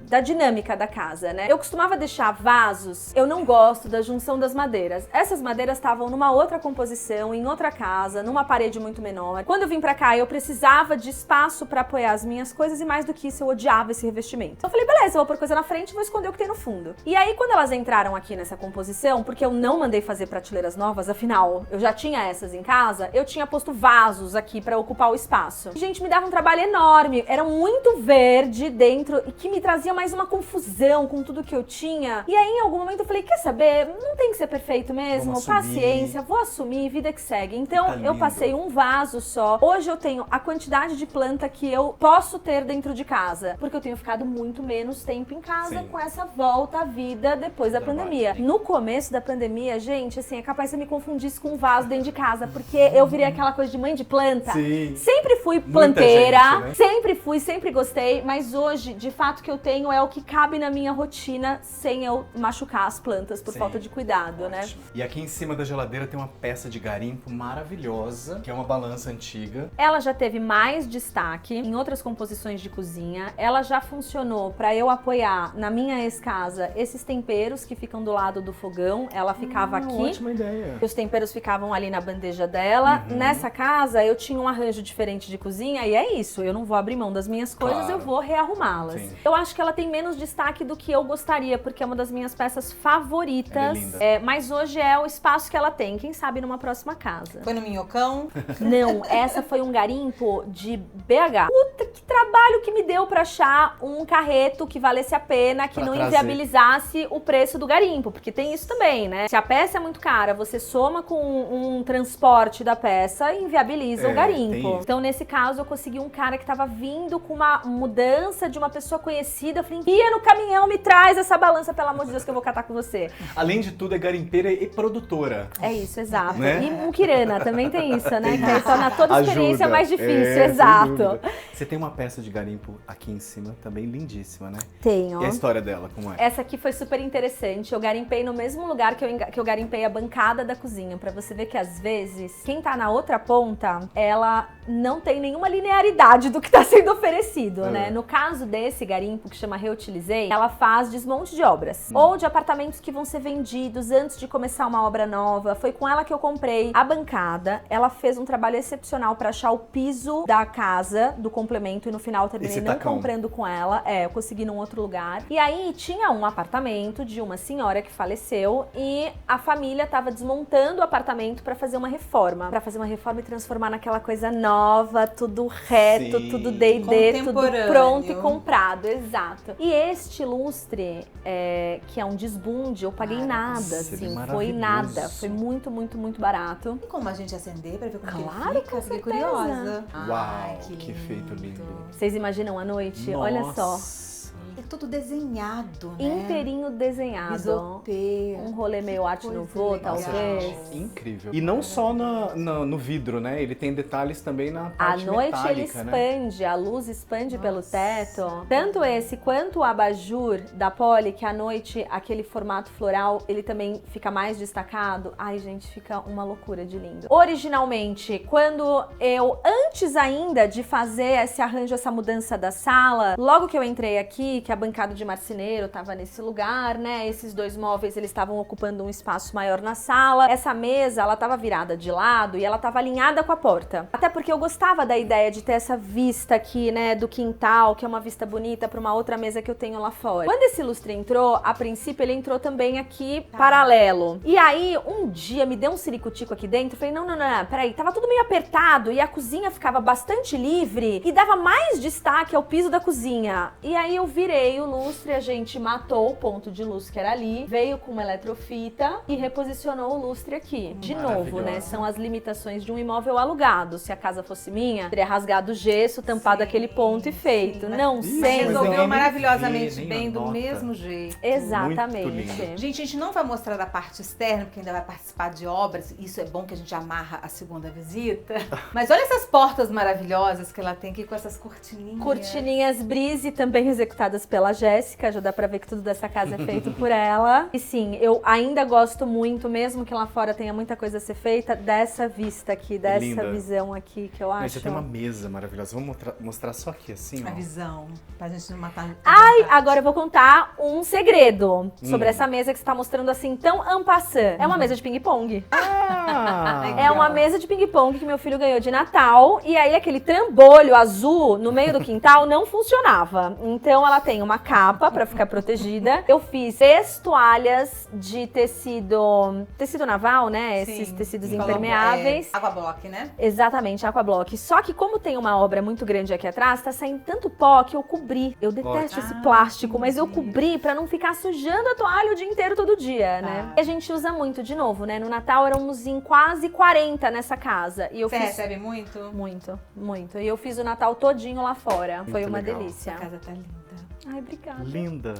da dinâmica da casa, né? Eu costumava deixar vasos, eu não gosto da junção das madeiras. Essas madeiras estavam numa outra composição, em outra casa, numa parede muito menor. Quando eu vim pra cá, eu precisava de espaço pra apoiar as minhas coisas e mais do que isso, eu odiava esse revestimento. Eu falei, beleza, eu vou pôr coisa na frente e vou esconder o que tem no fundo. E aí, quando elas entraram aqui nessa composição, porque eu não mandei fazer prateleiras novas, afinal, eu já tinha essas peças em casa, eu tinha posto vasos aqui pra ocupar o espaço. Gente, me dava um trabalho enorme. Era muito verde dentro e que me trazia mais uma confusão com tudo que eu tinha. E aí, em algum momento, eu falei, quer saber? Não tem que ser perfeito mesmo. Vamos assumir. Paciência, vou assumir, vida que segue. Então, Tá eu lindo. passei um vaso só. Hoje eu tenho a quantidade de planta que eu posso ter dentro de casa. Porque eu tenho ficado muito menos tempo em casa Sim. com essa volta à vida depois da Verdade. pandemia. No começo da pandemia, gente, assim, é capaz de você me confundisse com um vaso dentro de casa. Porque eu virei aquela coisa de mãe de planta. Sim. Sempre fui Muita planteira, gente, né? sempre fui, sempre gostei, mas hoje, de fato, que eu tenho é o que cabe na minha rotina sem eu machucar as plantas por Sim. falta de cuidado, né? Ótimo. E aqui em cima da geladeira tem uma peça de garimpo maravilhosa, que é uma balança antiga. Ela já teve mais destaque em outras composições de cozinha. Ela já funcionou para eu apoiar na minha ex-casa esses temperos que ficam do lado do fogão. Ela ficava aqui. Ótima ideia. Os temperos ficavam ali na bandeja dela. Nessa casa, eu tinha um arranjo diferente de cozinha e é isso. Eu não vou abrir mão das minhas coisas, Claro. eu vou rearrumá-las. Sim. Eu acho que ela tem menos destaque do que eu gostaria, porque é uma das minhas peças favoritas. Ela é linda. Mas hoje é o espaço que ela tem. Quem sabe numa próxima casa. Foi no Minhocão? Não, essa foi um garimpo de BH. Puta, que trabalho que me deu pra achar um carreto que valesse a pena, que Pra não trazer. inviabilizasse o preço do garimpo, porque tem isso também, né? Se a peça é muito cara, você soma com um transporte da peça e inviabiliza É, o tem garimpo. isso. Então, nesse caso, eu consegui um cara que tava vindo com uma mudança de uma pessoa conhecida. Eu falei, ia no caminhão, me traz essa balança, pelo amor de Deus, que eu vou catar com você. Além de tudo, é garimpeira e produtora. É isso, exato. Né? E muquirana também tem isso, né? Que aí torna toda a experiência Ajuda. mais difícil, É, sem exato. dúvida. Você tem uma peça de garimpo aqui em cima, também lindíssima, né? Tenho. E a história dela, como é? Essa aqui foi super interessante. Eu garimpei no mesmo lugar que eu garimpei a bancada da cozinha. Pra você ver que às vezes, quem tá na outra ponta, ela não tem nenhuma linearidade do que tá sendo oferecido, né? No caso desse garimpo, que chama Reutilizei, ela faz desmonte de obras. Ou de apartamentos que vão ser vendidos antes de começar uma obra nova. Foi com ela que eu comprei a bancada. Ela fez um trabalho excepcional pra achar o piso da casa, do complemento, e no final eu terminei Esse não tacão. comprando com ela. Eu consegui num outro lugar. E aí tinha um apartamento de uma senhora que faleceu e a família tava desmontando o apartamento pra fazer uma reforma. Pra fazer uma reforma e transformar naquela coisa nova, tudo reto, Sim. tudo D&D, tudo Contemporâneo. pronto e comprado, exato. E este lustre, que é um desbunde, eu paguei nada, ele é assim, foi maravilhoso. nada. Foi muito, muito, muito barato. Tem como a gente acender pra ver como Claro, que ele fica? com Fiquei certeza. curiosa. Uau, Ai, que feito lindo. Vocês imaginam a noite? Olha só. Nossa. É tudo desenhado, né? Inteirinho desenhado. Isopê. Um rolê meio arte Coisa nouveau, legal. talvez. Incrível. E não só no vidro, né? Ele tem detalhes também na À parte noite ele metálica, né? expande, a luz expande pelo teto. Tanto esse quanto o abajur da Poli, que à noite aquele formato floral, ele também fica mais destacado. Ai, gente, fica uma loucura de lindo. Originalmente, quando antes ainda de fazer esse arranjo, essa mudança da sala, logo que eu entrei aqui, que a bancada de marceneiro tava nesse lugar, né? Esses dois móveis, eles estavam ocupando um espaço maior na sala. Essa mesa, ela tava virada de lado e ela tava alinhada com a porta. Até porque eu gostava da ideia de ter essa vista aqui, né, do quintal, que é uma vista bonita para uma outra mesa que eu tenho lá fora. Quando esse lustre entrou, a princípio ele entrou também aqui paralelo. E aí, um dia me deu um ciricutico aqui dentro, eu falei, não, peraí, tava tudo meio apertado e a cozinha ficava bastante livre e dava mais destaque ao piso da cozinha. E aí eu virei o lustre, a gente matou o ponto de luz que era ali, veio com uma eletrofita e reposicionou o lustre aqui. De novo, né, são as limitações de um imóvel alugado. Se a casa fosse minha, teria rasgado o gesso, tampado aquele ponto e feito. Não Ih, sei. mas Resolveu ninguém nem maravilhosamente vê, nem bem, do anota. mesmo jeito. Exatamente. Muito lindo. Gente, a gente não vai mostrar a parte externa, porque ainda vai participar de obras. Isso é bom que a gente amarra a segunda visita. Mas olha essas portas maravilhosas que ela tem aqui com essas cortininhas. Cortininhas Brise, também executadas pela Jéssica, já dá pra ver que tudo dessa casa é feito por ela. E sim, eu ainda gosto muito, mesmo que lá fora tenha muita coisa a ser feita, dessa vista aqui, dessa linda. visão aqui, que eu Aí acho... você tem uma mesa maravilhosa. Vamos mostrar só aqui, assim, ó. A visão, pra gente não matar. Ai, agora eu vou contar um segredo sobre essa mesa que você tá mostrando assim, tão en passant. É uma mesa de ping-pong. Ah, É uma mesa de ping-pong que meu filho ganhou de Natal. E aí aquele trambolho azul no meio do quintal não funcionava. Então ela tem tem uma capa pra ficar protegida. Eu fiz 3 toalhas de tecido naval, né? Esses Sim. tecidos Falou, impermeáveis. Aquablock, né? Exatamente, aquablock. Só que como tem uma obra muito grande aqui atrás, tá saindo tanto pó que eu cobri. Eu detesto esse plástico, mas eu cobri pra não ficar sujando a toalha o dia inteiro, todo dia, né? E a gente usa muito, de novo, né? No Natal éramos em quase 40 nessa casa. E eu Você fiz recebe muito? muito, muito. E eu fiz o Natal todinho lá fora. Foi Muito uma legal. delícia. A casa tá linda. Ai, obrigada. Linda.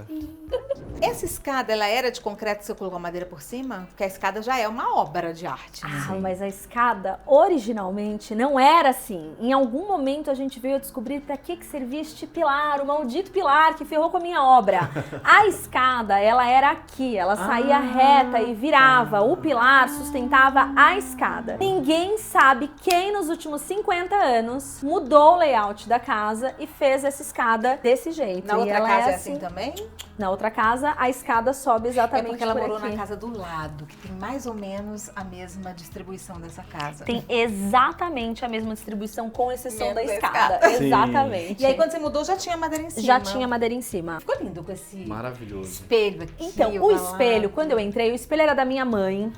Essa escada, ela era de concreto que você colocou a madeira por cima? Porque a escada já é uma obra de arte, né? Ah, mas a escada originalmente não era assim. Em algum momento a gente veio a descobrir pra que servia este pilar, o maldito pilar que ferrou com a minha obra. A escada, ela era aqui, ela saía reta e virava. O pilar sustentava a escada. Ninguém sabe quem nos últimos 50 anos mudou o layout da casa e fez essa escada desse jeito. Na E outra ela casa é é assim também? Na outra casa, a escada sobe É exatamente porque ela por morou aqui. na casa do lado, que tem mais ou menos a mesma distribuição dessa casa. Tem exatamente a mesma distribuição, com exceção Menos da da escada. escada. Sim. Exatamente. E aí, quando você mudou, já tinha madeira em cima. já tinha madeira em cima. Ficou lindo com esse Maravilhoso. espelho aqui. Então, o ovalado. espelho, quando eu entrei, o espelho era da minha mãe,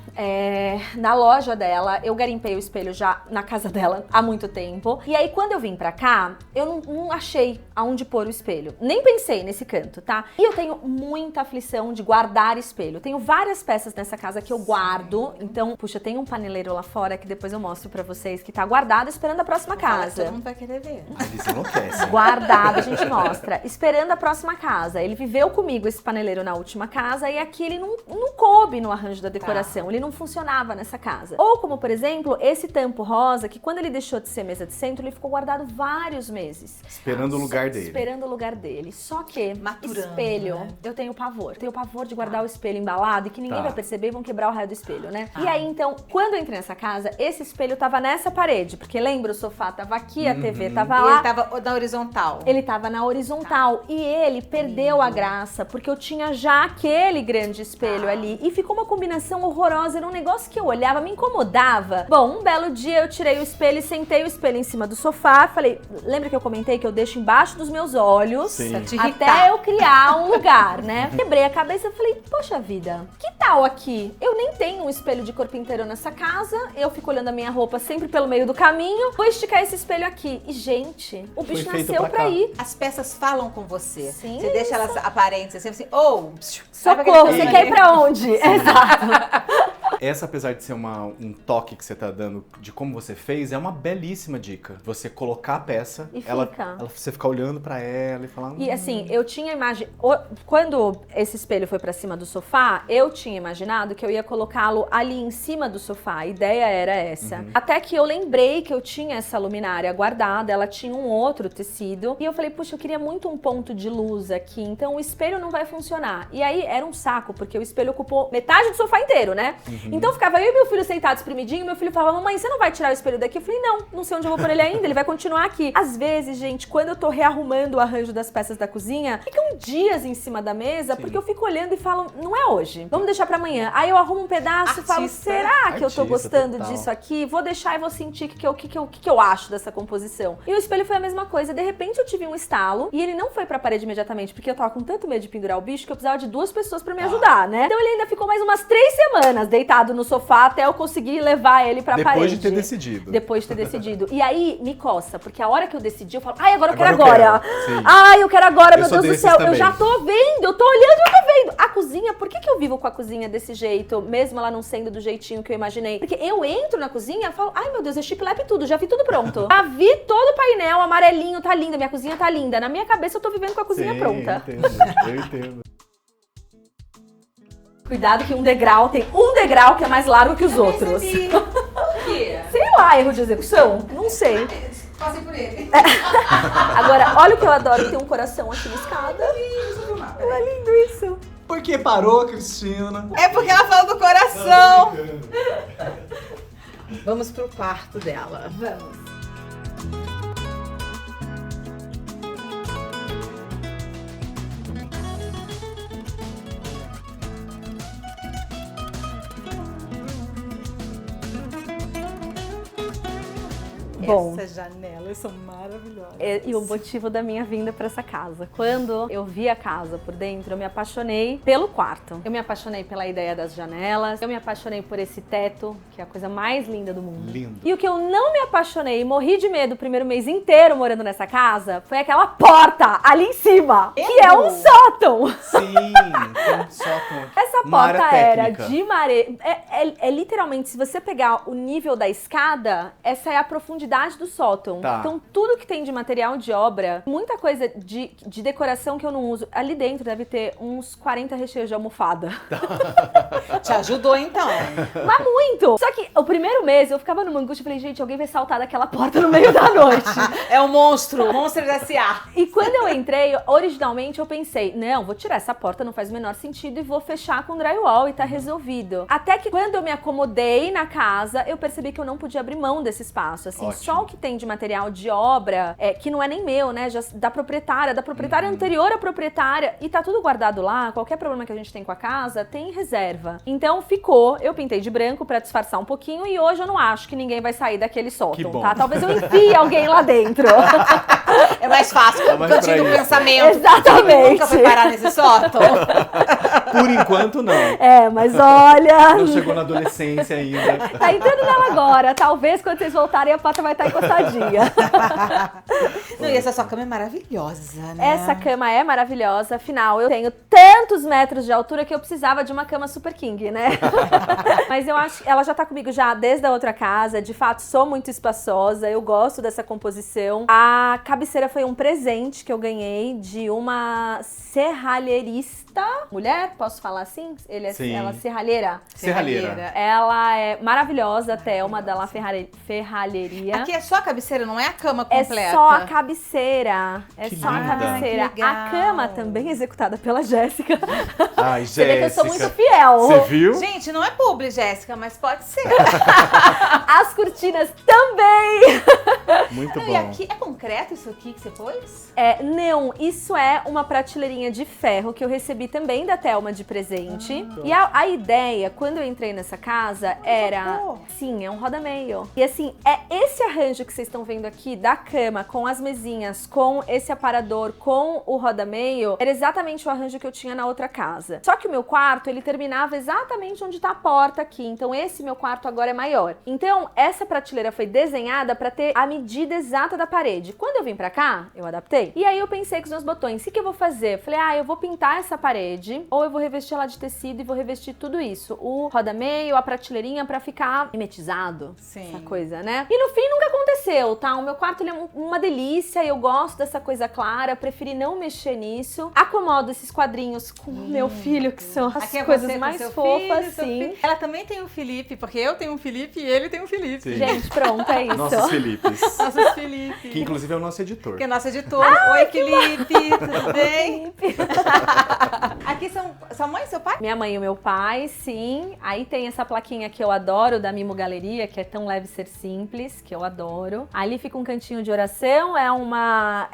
na loja dela. Eu garimpei o espelho já na casa dela há muito tempo. E aí, quando eu vim pra cá, eu não achei aonde pôr o espelho. Nem pensei nesse canto, tá? E eu tenho muita aflição de guardar espelho. Tenho várias peças nessa casa que eu guardo. Então, puxa, tem um paneleiro lá fora que depois eu mostro pra vocês, que tá guardado esperando a próxima Fala que casa. todo mundo vai querer ver. Alice enlouquece. Guardado, a gente mostra. Esperando a próxima casa. Ele viveu comigo, esse paneleiro, na última casa, e aqui ele não coube no arranjo da decoração. Ele não funcionava nessa casa. Ou como, por exemplo, esse tampo rosa, que quando ele deixou de ser mesa de centro, ele ficou guardado vários meses. Esperando o lugar dele. Esperando o lugar dele. Só que, Maturando, espelho, né? eu tenho pavor. Tenho pavor de guardar o espelho embalado e que ninguém Tá. vai perceber e vão quebrar o raio do espelho, né? E aí, então, quando eu entrei nessa casa, esse espelho tava nessa parede. Porque lembra, o sofá tava aqui, a TV tava E lá. ele tava na horizontal. Ele tava na horizontal e ele perdeu a graça, porque eu tinha já aquele grande espelho ali. E ficou uma combinação horrorosa, era um negócio que eu olhava, me incomodava. Bom, um belo dia eu tirei o espelho e sentei o espelho em cima do sofá. Falei, lembra que eu comentei que eu deixo embaixo dos meus olhos? Sim. Pra te irritar. Até eu criar um lugar, né? Quebrei a cabeça e falei, poxa vida, que tal aqui? Eu nem tenho um espelho de corpo inteiro nessa casa, eu fico olhando a minha roupa sempre pelo meio do caminho, vou esticar esse espelho aqui. E, gente, o bicho Foi feito nasceu pra pra cá. ir. As peças falam com você. Sim. Você deixa elas aparentes assim, sabe Socorro, aquele você filme quer ir ali? pra onde? Exato. Essa, apesar de ser um toque que você tá dando de como você fez, é uma belíssima dica. Você colocar a peça, E ela, fica. você ficar olhando pra ela e falar... E assim, eu tinha imagem. Quando esse espelho foi pra cima do sofá, eu tinha imaginado que eu ia colocá-lo ali em cima do sofá. A ideia era essa. Até que eu lembrei que eu tinha essa luminária guardada, ela tinha um outro tecido. E eu falei, puxa, eu queria muito um ponto de luz aqui, então o espelho não vai funcionar. E aí era um saco, porque o espelho ocupou metade do sofá inteiro, né? Então ficava eu e meu filho sentados espremidinho, meu filho falava, mamãe, você não vai tirar o espelho daqui? Eu falei, não sei onde eu vou pôr ele ainda, ele vai continuar aqui. Às vezes, gente, quando eu tô rearrumando o arranjo das peças da cozinha, ficam dias em cima da mesa, porque eu fico olhando e falo, não é hoje, vamos deixar pra amanhã. Aí eu arrumo um pedaço e falo, Artista. será que eu tô Artista, gostando total. disso aqui? Vou deixar e vou sentir o que eu acho dessa composição. E o espelho foi a mesma coisa, de repente eu tive um estalo, e ele não foi pra parede imediatamente, porque eu tava com tanto medo de pendurar o bicho, que eu precisava de 2 pessoas pra me ajudar, né? Então ele ainda ficou mais umas 3 semanas deitado no sofá, até eu conseguir levar ele pra parede. Depois de ter decidido. Depois de ter decidido. E aí, me coça, porque a hora que eu decidi, eu falo, ai, agora eu quero Agora eu agora. quero, sim. Ai, eu quero agora, Eu meu sou Deus do desses céu. Eu também. já tô vendo, eu tô olhando e eu tô vendo. A cozinha, por que eu vivo com a cozinha desse jeito, mesmo ela não sendo do jeitinho que eu imaginei? Porque eu entro na cozinha e falo, ai, meu Deus, é chip-lap tudo, já vi tudo pronto. Já vi todo o painel amarelinho, tá linda, minha cozinha tá linda. Na minha cabeça eu tô vivendo com a cozinha Sim, pronta. Eu entendo. Cuidado que tem um degrau que é mais largo que os outros. Sei lá, erro de execução? Não sei. Passei por ele. Agora, olha o que eu adoro, tem um coração aqui na escada. É lindo isso. Por que parou, Cristina? É porque ela falou do coração. Vamos pro quarto dela. Vamos. Bom, Essas janelas são maravilhosas. maravilhosa. E o motivo da minha vinda pra essa casa. Quando eu vi a casa por dentro, eu me apaixonei pelo quarto. Eu me apaixonei pela ideia das janelas. Eu me apaixonei por esse teto, que é a coisa mais linda do mundo. Lindo. E o que eu não me apaixonei e morri de medo o primeiro mês inteiro morando nessa casa foi aquela porta ali em cima, que é um sótão. Sim, tem um sótão aqui. Essa Uma área porta era técnica. de madeira. É literalmente, se você pegar o nível da escada, essa é a profundidade do sótão. Tá. Então, tudo que tem de material de obra, muita coisa de decoração que eu não uso, ali dentro deve ter uns 40 recheios de almofada. Te ajudou, então. Mas muito! Só que o primeiro mês eu ficava numa angústia e falei, gente, alguém vai saltar daquela porta no meio da noite. É um monstro da S.A. E quando eu entrei, originalmente eu pensei, não, vou tirar essa porta, não faz o menor sentido e vou fechar com drywall e tá resolvido. Até que quando eu me acomodei na casa, eu percebi que eu não podia abrir mão desse espaço. Assim, Ótimo. só o que tem de material de obra, que não é nem meu, né, já da proprietária anterior à proprietária, e tá tudo guardado lá, qualquer problema que a gente tem com a casa, tem reserva. Então ficou, eu pintei de branco pra disfarçar um pouquinho e hoje eu não acho que ninguém vai sair daquele Que sótão, bom. tá? Talvez eu envie alguém lá dentro. É mais fácil, É o mais cantinho pra do isso. pensamento. Exatamente. Nunca foi parar nesse sótão. Por enquanto, não. Mas olha... Não chegou na adolescência ainda. Tá entrando nela agora. Talvez quando vocês voltarem a porta vai estar encostadinha. Não, e essa sua cama é maravilhosa, né? Essa cama é maravilhosa. Afinal, eu tenho tantos metros de altura que eu precisava de uma cama super king, né? Mas eu acho que ela já tá comigo já desde a outra casa. De fato, sou muito espaçosa. Eu gosto dessa composição. A cabeceira foi um presente que eu ganhei de uma serralheirista. Mulher, posso falar assim? Sim. Ela é serralheira. Serralheira. Ela é maravilhosa, a Thelma, da La Ferralheria. Aqui é só a cabeceira, não é a cama É completa. só a cabeceira. É Que só a linda. cabeceira. Ai, que legal. A cama também executada pela Jéssica. Ai, Você vê que eu sou Jéssica. muito fiel. Você viu? Gente, não é publi, Jéssica, mas pode ser. As cortinas também. Muito E bom. aqui, é concreto isso aqui que você pôs? Não, isso é uma prateleirinha de ferro que eu recebi também da Thelma de presente. E a ideia, quando eu entrei nessa casa, era... cor. Sim, é um roda-meio. E assim, é esse arranjo que vocês estão vendo aqui da cama, com as mesinhas, com esse aparador, com o roda-meio, era exatamente o arranjo que eu tinha na outra casa. Só que o meu quarto, ele terminava exatamente onde tá a porta aqui. Então esse meu quarto agora é maior. Então essa prateleira foi desenhada pra ter a medida exata da parede. Quando eu vim pra cá, eu adaptei. E aí eu pensei com os meus botões, o que eu vou fazer? Eu falei, eu vou pintar essa parede, ou eu vou revestir ela de tecido e vou revestir tudo isso. O roda-meio, a prateleirinha pra ficar mimetizado. Sim. Essa coisa, né? E no fim nunca aconteceu, tá? O meu quarto, ele é uma delícia, eu gosto dessa coisa clara, preferi não mexer nisso. Acomodo esses quadrinhos com o meu filho, que são as Aqui é coisas você com mais seu fofas, filho, seu sim. filho. Ela também tem o Felipe, porque eu tenho um Felipe e ele tem um Felipe. Sim. Gente, pronto, é isso. Nossos Felipes. Nossos Felipe. Que inclusive é o nosso editor. Que é nosso editor. Oi, Felipe, tudo bem? Aqui são sua mãe e seu pai? Minha mãe e o meu pai, sim. Aí tem essa plaquinha que eu adoro, da Mimo Galeria, que é Tão Leve Ser Simples, que eu adoro. Ali fica um cantinho de oração, é uma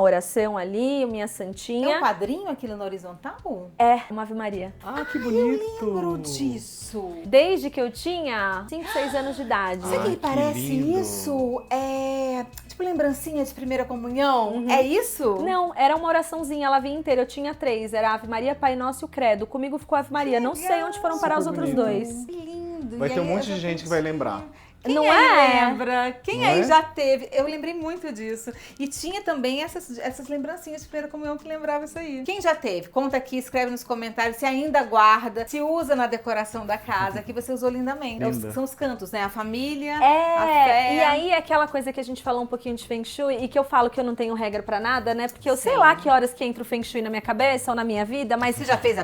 oração ali, minha É santinha. um quadrinho aquilo na horizontal? É, uma Ave Maria. Ah, que bonito. Lembro disso. Desde que eu tinha 5, 6 anos de idade. Sabe que que parece lindo. isso? É tipo lembrancinha de primeira comunhão? É isso? Não, era uma oraçãozinha, ela vinha inteira. Eu tinha 3, era Ave Maria, Pai Nosso e o Credo. Comigo ficou Ave Maria. Não sei onde foram parar os Super outros bonito. 2. Que lindo. Vai E ter um aí monte eu de já gente que vai pensei, lembrar. Quem Não aí é? lembra? Quem Não aí é? já teve? Eu lembrei muito disso. E tinha também essas lembrancinhas de primeira comunhão que lembrava isso aí. Quem já teve? Conta aqui, escreve nos comentários se ainda guarda, se usa na decoração da casa, que você usou lindamente. Linda. São os cantos, né? A família, a fé. E aí é aquela coisa que a gente falou um pouquinho de Feng Shui e que eu falo que eu não tenho regra pra nada, né? Porque eu sei lá que horas que entra o Feng Shui na minha cabeça ou na minha vida, mas Você já fez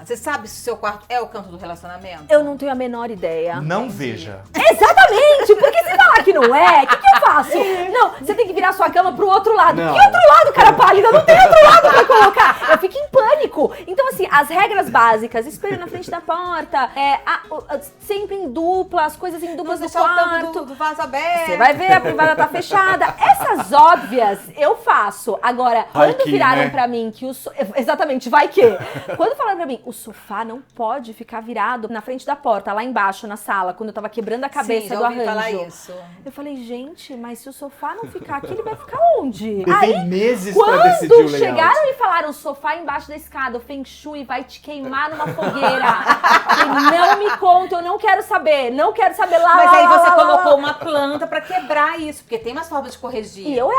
Você sabe se o seu quarto é o canto do relacionamento? eu não tenho a menor ideia. Não veja. Exatamente! Porque se falar que não é, o que eu faço? Não, você tem que virar sua cama pro outro lado. Não. Que outro lado, cara pálida? Não tem outro lado pra colocar. Eu fico em pânico. Então, assim, as regras básicas, espelho na frente da porta, sempre em dupla, as coisas em duplas Não no deixar o quarto. tampo do vaso aberto. Você vai ver, a privada tá fechada. Essas óbvias eu faço. Agora, Vai quando que, viraram né? pra mim que exatamente, vai que. Quando falaram pra mim, o sofá não pode ficar virado na frente da porta, lá embaixo na sala, quando eu tava quebrando a cabeça Sim, já do ouvi arranjo. falar isso. Eu falei, gente, mas se o sofá não ficar aqui, ele vai ficar onde? Levei meses pra decidir o Quando layout. chegaram e falaram, sofá embaixo da escada, o Feng Shui vai te queimar numa fogueira. Não me conta, eu não quero saber. Não quero saber lá. Mas lá, aí lá, você lá, colocou lá. uma planta pra quebrar isso, porque tem umas formas de corrigir. E eu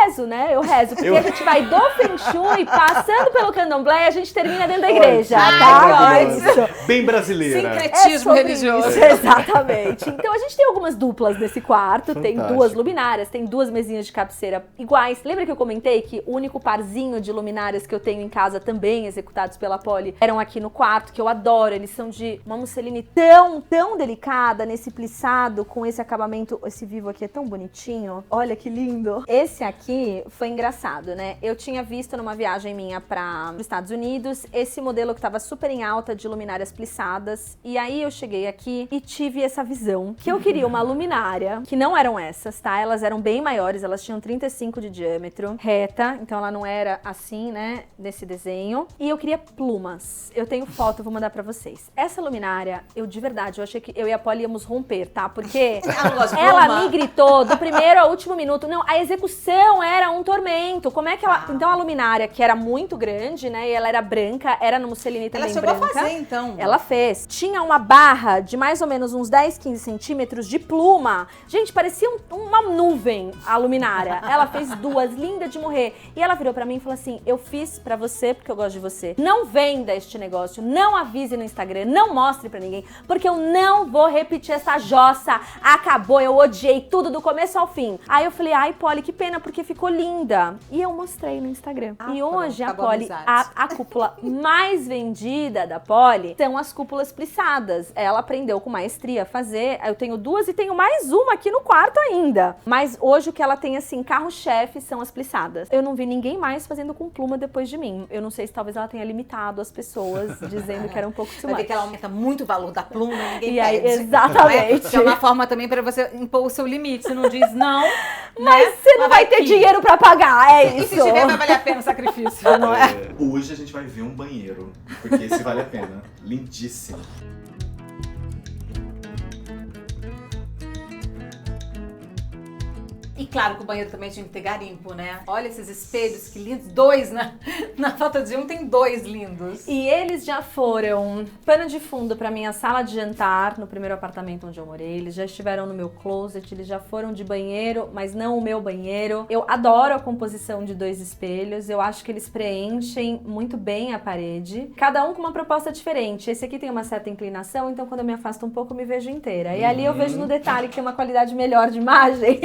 rezo, né? Eu rezo. Porque a gente vai do Feng Shui, passando pelo Candomblé, e a gente termina dentro da igreja, Ótimo, tá? maravilhoso. Isso. Bem brasileira. Sincretismo sobre religioso. isso, exatamente. Então a gente tem algumas duplas nesse quarto, tem Fantástico. 2 luminárias, tem 2 mesinhas de cabeceira iguais. Lembra que eu comentei que o único parzinho de luminárias que eu tenho em casa, também executados pela Poli, eram aqui no quarto, que eu adoro. Eles são de uma musseline tão delicada, nesse plissado, com esse acabamento. Esse vivo aqui é tão bonitinho. Olha que lindo. Esse aqui foi engraçado, né? Eu tinha visto numa viagem minha para os Estados Unidos esse modelo que tava super em alta de luminárias plissadas. E aí eu cheguei aqui e tive essa visão que eu queria uma luminária, que não eram essas, tá? Elas eram bem maiores, elas tinham 35 de diâmetro, reta, então ela não era assim, né, nesse desenho. E eu queria plumas. Eu tenho foto, vou mandar pra vocês. Essa luminária, eu de verdade, eu achei que eu e a Poli íamos romper, tá? Porque ela me gritou do primeiro ao último minuto. Não, a execução era um tormento. Como é que ela... Então a luminária, que era muito grande, né, e ela era branca, era no musseline também Ela chegou branca. a fazer, então. Ela fez. Tinha uma barra de mais ou menos uns 10, 15 centímetros de pluma. Gente, parecia uma nuvem a luminária. Ela fez 2, linda de morrer. E ela virou pra mim e falou assim, eu fiz pra você porque eu gosto de você. Não venda este negócio, não avise no Instagram, não mostre pra ninguém, porque eu não vou repetir essa jossa. Acabou, eu odiei tudo do começo ao fim. Aí eu falei, ai, Poli, que pena, porque ficou linda. E eu mostrei no Instagram. E hoje a acabou a Poli, amizade. a cúpula mais vendida da Poli são as cúpulas plissadas. Ela aprendeu com maestria a fazer. Eu tenho 2 e tenho mais uma aqui no quarto ainda. Mas hoje o que ela tem, assim, carro-chefe são as plissadas. Eu não vi ninguém mais fazendo com pluma depois de mim. Eu não sei se talvez ela tenha limitado as pessoas, dizendo que era um pouco too Vai ver much. que ela aumenta muito o valor da pluma, ninguém E aí, pede. exatamente. Não é? Que é uma forma também pra você impor o seu limite. Você não diz não, Mas né? você não vai ter que- dinheiro pra pagar, é E isso. se tiver, vai valer a pena o sacrifício, não é? Hoje a gente vai ver um banheiro, porque esse vale a pena. Lindíssimo. E claro que o banheiro também tinha que ter garimpo, né? Olha esses espelhos, que lindos. 2, né? Na falta de um tem 2 lindos. E eles já foram pano de fundo pra minha sala de jantar, no primeiro apartamento onde eu morei. Eles já estiveram no meu closet, eles já foram de banheiro, mas não o meu banheiro. Eu adoro a composição de 2 espelhos, eu acho que eles preenchem muito bem a parede. Cada um com uma proposta diferente. Esse aqui tem uma certa inclinação, então quando eu me afasto um pouco, eu me vejo inteira. E ali eu vejo no detalhe que tem uma qualidade melhor de imagem.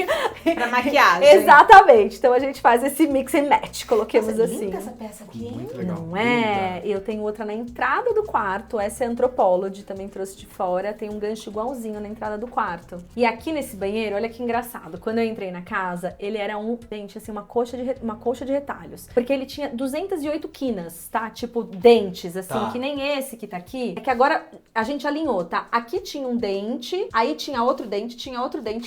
Pra maquiagem. Exatamente. Então a gente faz esse mix and match, coloquemos Nossa, assim. linda essa peça aqui, hein? Muito legal. Não é? Eu tenho outra na entrada do quarto. Essa é Anthropology, também trouxe de fora. Tem um gancho igualzinho na entrada do quarto. E aqui nesse banheiro, olha que engraçado. Quando eu entrei na casa, ele era gente, assim, uma colcha de retalhos. Porque ele tinha 208 quinas, tá? Tipo, dentes, assim, Tá. que nem esse que tá aqui. É que agora a gente alinhou, tá? Aqui tinha um dente, aí tinha outro dente,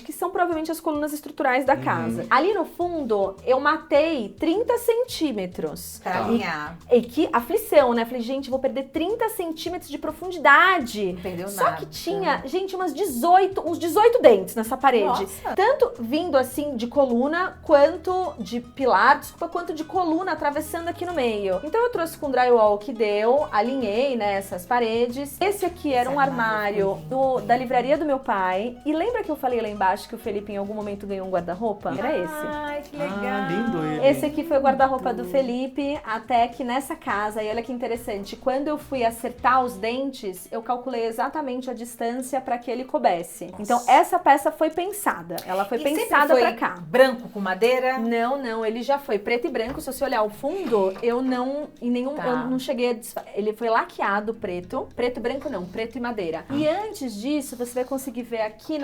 que são provavelmente as colunas estruturais da casa. Ali no fundo, eu matei 30 centímetros. Pra Tá. alinhar. E que aflição, né? Falei, gente, vou perder 30 centímetros de profundidade. Não perdeu Só nada. que tinha, gente, uns 18 dentes nessa parede. Nossa. Tanto vindo assim de coluna, quanto de pilar, desculpa, quanto de coluna atravessando aqui no meio. Então eu trouxe com drywall que deu, alinhei, né, essas paredes. Esse aqui era um armário da livraria do meu pai. E lembra que eu falei lá embaixo que o Felipe em algum momento ganhou um guarda-roupa? Era esse. Ai, que legal. Ah, lindo ele. Esse aqui foi o guarda-roupa do Felipe, até que nessa casa, e olha que interessante, quando eu fui acertar os dentes, eu calculei exatamente a distância para que ele coubesse. Então essa peça foi pensada, ela foi E sempre pensada foi para cá. branco com madeira? Não, ele já foi preto e branco. Se você olhar o fundo, eu não cheguei a ele foi laqueado preto e branco não, preto e madeira. E antes disso, você vai conseguir ver aqui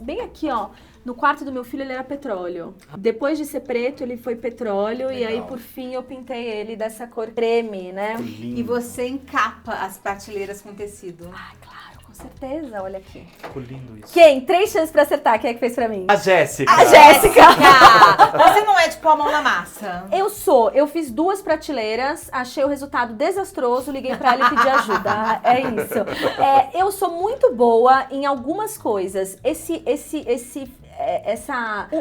bem aqui, ó, No quarto do meu filho ele era petróleo. Depois de ser preto, ele foi petróleo. E aí, Legal. por fim, eu pintei ele dessa cor creme, né? Que lindo. E você encapa as prateleiras com tecido. Ah, claro, com certeza. Olha aqui. Ficou lindo isso. Quem? 3 chances pra acertar. Quem é que fez pra mim? A Jéssica. A Jéssica! Você não é tipo a mão na massa. Eu fiz 2 prateleiras, achei o resultado desastroso, liguei pra ela e pedi ajuda. É isso. Eu sou muito boa em algumas coisas.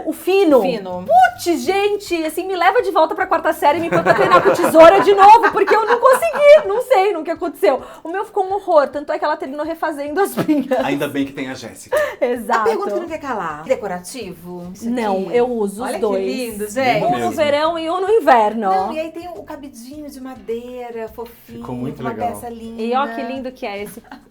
O fino. Fino. Putz, gente, assim, me leva de volta pra 4ª série e me põe pra treinar com tesoura de novo, porque eu não consegui, não sei no que aconteceu. O meu ficou um horror, tanto é que ela terminou refazendo as minhas. Ainda bem que tem a Jéssica. Exato. A pergunta que não quer calar. Decorativo? Isso Não, aqui? eu uso Olha os 2. que lindo, gente. Um no mesmo. verão e um no inverno. Não, e aí tem o cabidinho de madeira, fofinho. Ficou muito uma legal. peça linda. E ó que lindo que é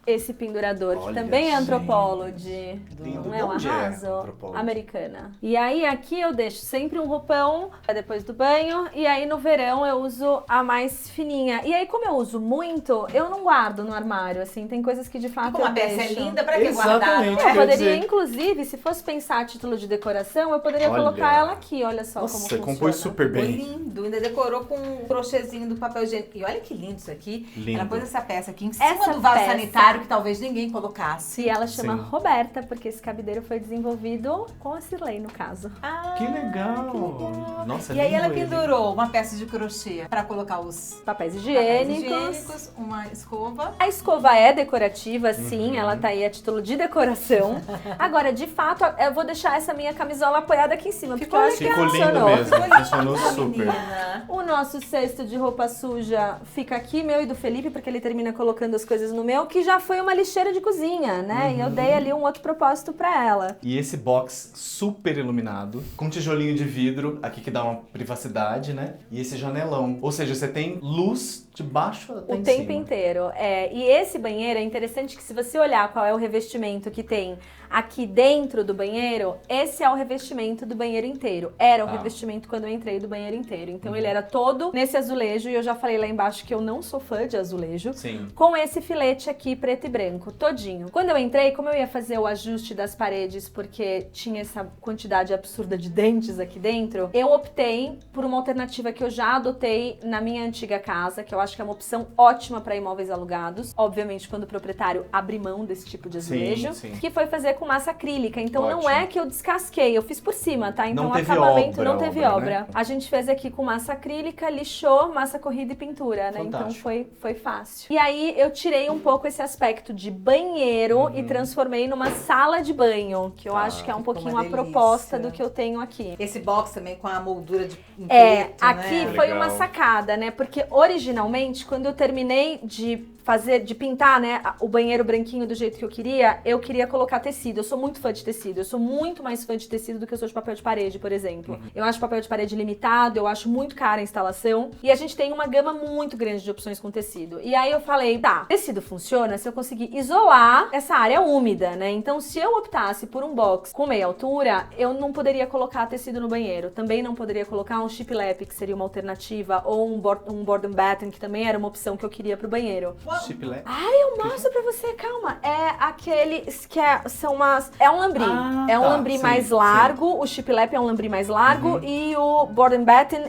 esse pendurador, que Olha, também é gente. Antropology. Lindo. Não é um Onde é arraso? Anthropology? Americana. E aí aqui eu deixo sempre um roupão depois do banho. E aí no verão eu uso a mais fininha. E aí como eu uso muito, eu não guardo no armário, assim. Tem coisas que de fato Como a eu peça deixo. é linda, pra que guardar? Exatamente. não Eu é? Quer poderia, dizer- inclusive, se fosse pensar a título de decoração, eu poderia Olha. colocar ela aqui. Olha só como Nossa, funciona. compôs super Ficou bem. lindo, ainda decorou com um crochêzinho do papel higiênico. E olha que lindo isso aqui. Lindo. Ela pôs essa peça aqui em cima Essa do vaso peça. sanitário que talvez ninguém colocasse. E ela chama Sim. Roberta, porque esse cabideiro foi desenvolvido com a Cirlei, no caso. Ah, Que legal. que legal. Nossa, E aí lindo ela ele. pendurou uma peça de crochê pra colocar os Papéis papéis higiênicos. higiênicos, uma escova. A escova é decorativa, sim, Uhum. ela tá aí a título de decoração. Agora, de fato, eu vou deixar essa minha camisola apoiada aqui em cima, porque eu acho que Ficou lindo funcionou. mesmo. Funcionou super. Menina. O nosso cesto de roupa suja fica aqui, meu e do Felipe, porque ele termina colocando as coisas no meu, que já foi uma lixeira de cozinha, né? E eu dei ali um outro propósito pra ela. E esse box super iluminado, com tijolinho de vidro, aqui que dá uma privacidade, né? E esse janelão. Ou seja, você tem luz de baixo até O em tempo cima. inteiro. E esse banheiro é interessante que se você olhar qual é o revestimento que tem aqui dentro do banheiro, esse é o revestimento do banheiro inteiro. Era o Ah. revestimento quando eu entrei do banheiro inteiro. Então ele era todo nesse azulejo, e eu já falei lá embaixo que eu não sou fã de azulejo. Sim. Com esse filete aqui preto e branco, todinho. Quando eu entrei, como eu ia fazer o ajuste das paredes, porque tinha essa quantidade absurda de dentes aqui dentro, eu optei por uma alternativa que eu já adotei na minha antiga casa, que eu acho que é uma opção ótima para imóveis alugados. Obviamente, quando o proprietário abre mão desse tipo de azulejo, sim. que foi fazer com massa acrílica. Então não Ótimo. é que eu descasquei, eu fiz por cima, tá? Então Não o teve acabamento obra, não teve obra, obra. né? A gente fez aqui com massa acrílica, lixou, massa corrida e pintura, né? Então Fantástico. foi fácil. E aí eu tirei um pouco esse aspecto de banheiro e transformei numa sala de banho, que eu Tá. acho que é um Ficou pouquinho uma a proposta delícia. do que eu tenho aqui. Esse box também com a moldura de em É, preto, aqui né? foi Legal. uma sacada, né? Porque originalmente, quando eu terminei de pintar, né, o banheiro branquinho do jeito que eu queria colocar tecido. Eu sou muito fã de tecido. Eu sou muito mais fã de tecido do que eu sou de papel de parede, por exemplo. Eu acho papel de parede limitado, eu acho muito cara a instalação. E a gente tem uma gama muito grande de opções com tecido. E aí eu falei, tá, tecido funciona se eu conseguir isolar essa área úmida, né? Então, se eu optasse por um box com meia altura, eu não poderia colocar tecido no banheiro. Também não poderia colocar um shiplap, que seria uma alternativa, ou um board and batten, que também era uma opção que eu queria pro banheiro. Chipilé. Eu mostro pra você, calma. É aqueles que são umas... É um lambri. Ah, é um tá, lambri sim, mais sim. largo. O shiplap é um lambri mais largo. E o board and batten,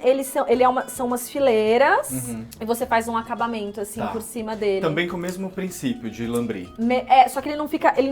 são umas fileiras. E você faz um acabamento, assim, Tá. por cima dele. Também com o mesmo princípio de lambri. Só que ele não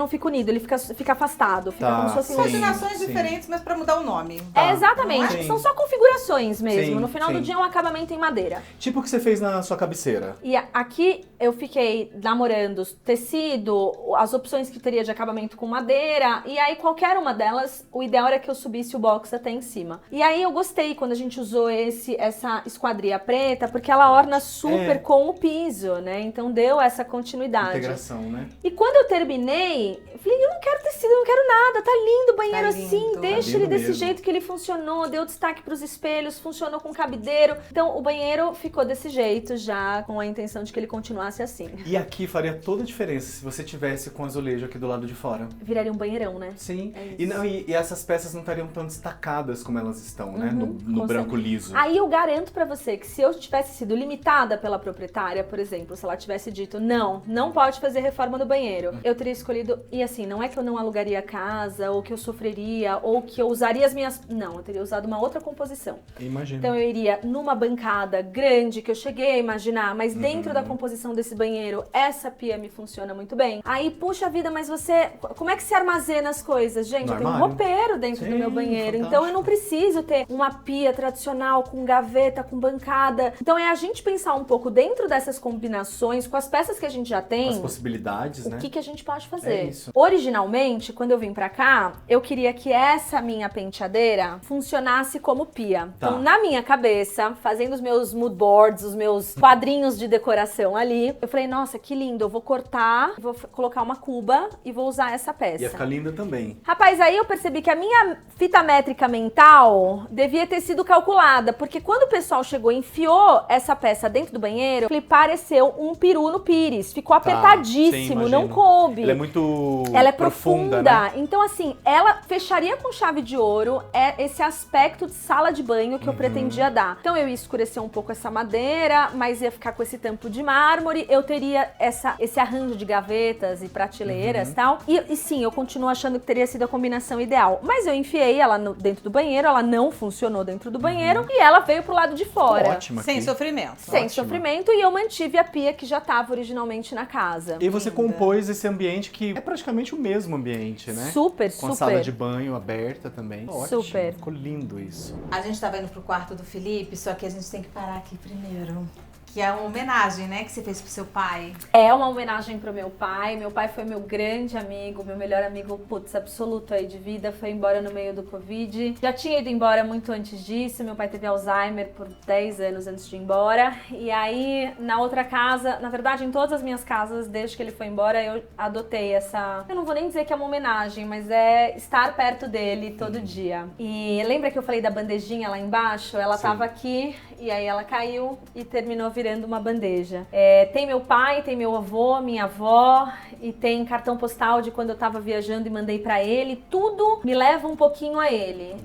fica unido, ele fica afastado. Fica Tá, como se fosse sim. um... Combinações sim. diferentes, mas pra mudar o nome. É, exatamente. Sim. São só configurações mesmo. Sim, No final do sim. dia é um acabamento em madeira. Tipo o que você fez na sua cabeceira. E aqui eu fiquei namorando tecido, as opções que teria de acabamento com madeira, e aí qualquer uma delas, o ideal era que eu subisse o box até em cima. E aí eu gostei quando a gente usou essa esquadria preta, porque ela orna super com o piso, né? Então deu essa continuidade. Integração, né? E quando eu terminei, eu falei, eu não quero tecido, eu não quero nada, tá lindo o banheiro Tá lindo. assim, Tá deixa lindo ele desse mesmo. jeito que ele funcionou, deu destaque pros espelhos, funcionou com cabideiro. Então o banheiro ficou desse jeito já, com a intenção de que ele continuasse assim. assim. E aqui faria toda a diferença se você tivesse com azulejo aqui do lado de fora. Viraria um banheirão, né? Sim. É E, isso. não, e essas peças não estariam tão destacadas como elas estão, né? No com branco liso. Aí eu garanto pra você que se eu tivesse sido limitada pela proprietária, por exemplo, se ela tivesse dito não pode fazer reforma no banheiro, eu teria escolhido, e assim, não é que eu não alugaria a casa, ou que eu sofreria, ou que eu usaria as minhas... Não, eu teria usado uma outra composição. Imagina. Então eu iria numa bancada grande, que eu cheguei a imaginar, mas dentro da composição desse banheiro, essa pia me funciona muito bem. Aí, puxa vida, mas você... Como é que se armazena as coisas? Gente, No eu tenho um armário. roupeiro dentro do Sim, meu banheiro, fantástico. então eu não preciso ter uma pia tradicional com gaveta, com bancada. Então é a gente pensar um pouco dentro dessas combinações, com as peças que a gente já tem, As possibilidades, né? o que a gente pode É fazer. isso. Originalmente, quando eu vim pra cá, eu queria que essa minha penteadeira funcionasse como pia. Tá. Então, na minha cabeça, fazendo os meus mood boards, os meus quadrinhos de decoração ali, eu falei, nossa, que lindo, eu vou cortar, vou colocar uma cuba e vou usar essa peça. Ia ficar linda também. Rapaz, aí eu percebi que a minha fita métrica mental devia ter sido calculada, porque quando o pessoal chegou e enfiou essa peça dentro do banheiro, eu falei, pareceu um peru no pires. Ficou Tá, sim, apertadíssimo, não imagino. coube. Ela é muito Ela é profunda. né? Então, assim, ela fecharia com chave de ouro esse aspecto de sala de banho que eu pretendia dar. Então, eu ia escurecer um pouco essa madeira, mas ia ficar com esse tampo de mármore. Eu teria esse arranjo de gavetas e prateleiras e tal. E sim, eu continuo achando que teria sido a combinação ideal. Mas eu enfiei ela dentro do banheiro, ela não funcionou dentro do banheiro e ela veio pro lado de fora. Ótima Sem aqui. sofrimento. Sem Ótima. sofrimento, e eu mantive a pia que já estava originalmente na casa. E você Linda. compôs esse ambiente que é praticamente o mesmo ambiente, né? Super, Com a super. sala de banho aberta também. Ótimo. Super. Ficou lindo isso. A gente tava indo pro quarto do Felipe, só que a gente tem que parar aqui primeiro. Que é uma homenagem, né, que você fez pro seu pai. É uma homenagem pro meu pai. Meu pai foi meu grande amigo, meu melhor amigo, putz, absoluto aí de vida. Foi embora no meio do Covid. Já tinha ido embora muito antes disso. Meu pai teve Alzheimer por 10 anos antes de ir embora. E aí, na outra casa, na verdade, em todas as minhas casas, desde que ele foi embora, eu adotei essa... Eu não vou nem dizer que é uma homenagem, mas é estar perto dele todo dia. E lembra que eu falei da bandejinha lá embaixo? Ela Sim. tava aqui, e aí ela caiu e terminou virando uma bandeja. Tem meu pai, tem meu avô, minha avó, e tem cartão postal de quando eu tava viajando e mandei pra ele. Tudo me leva um pouquinho a ele.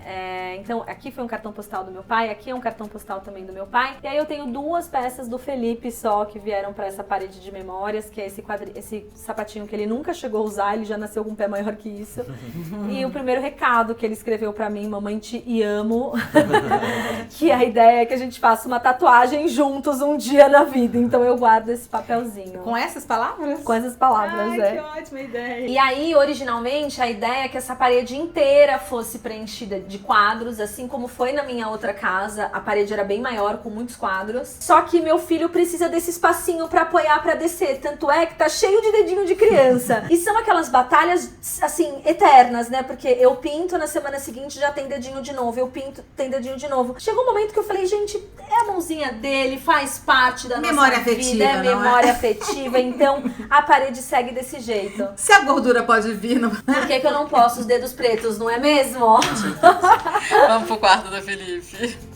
Então, aqui foi um cartão postal do meu pai, aqui é um cartão postal também do meu pai. E aí eu tenho 2 peças do Felipe só que vieram pra essa parede de memórias, que é esse sapatinho que ele nunca chegou a usar, ele já nasceu com um pé maior que isso. E o primeiro recado que ele escreveu pra mim, mamãe te amo, que a ideia é que a gente faça uma tatuagem juntos um dia na vida. Então eu guardo esse papelzinho. Com essas palavras? Com essas palavras, Ai, que ótima ideia. E aí, originalmente, a ideia é que essa parede inteira fosse preenchida de quadros, assim como foi na minha outra casa. A parede era bem maior, com muitos quadros. Só que meu filho precisa desse espacinho pra apoiar, pra descer. Tanto é que tá cheio de dedinho de criança. E são aquelas batalhas, assim, eternas, né? Porque eu pinto, na semana seguinte já tem dedinho de novo. Eu pinto, tem dedinho de novo. Chegou um momento que eu falei, gente, é a mãozinha dele, faz parte da Memória nossa afetiva, vida, é não é? memória afetiva. Então, a parede segue desse jeito. Se a gordura pode vir, não... Por que eu não posso os dedos pretos, não é mesmo? Vamos pro quarto do Felipe.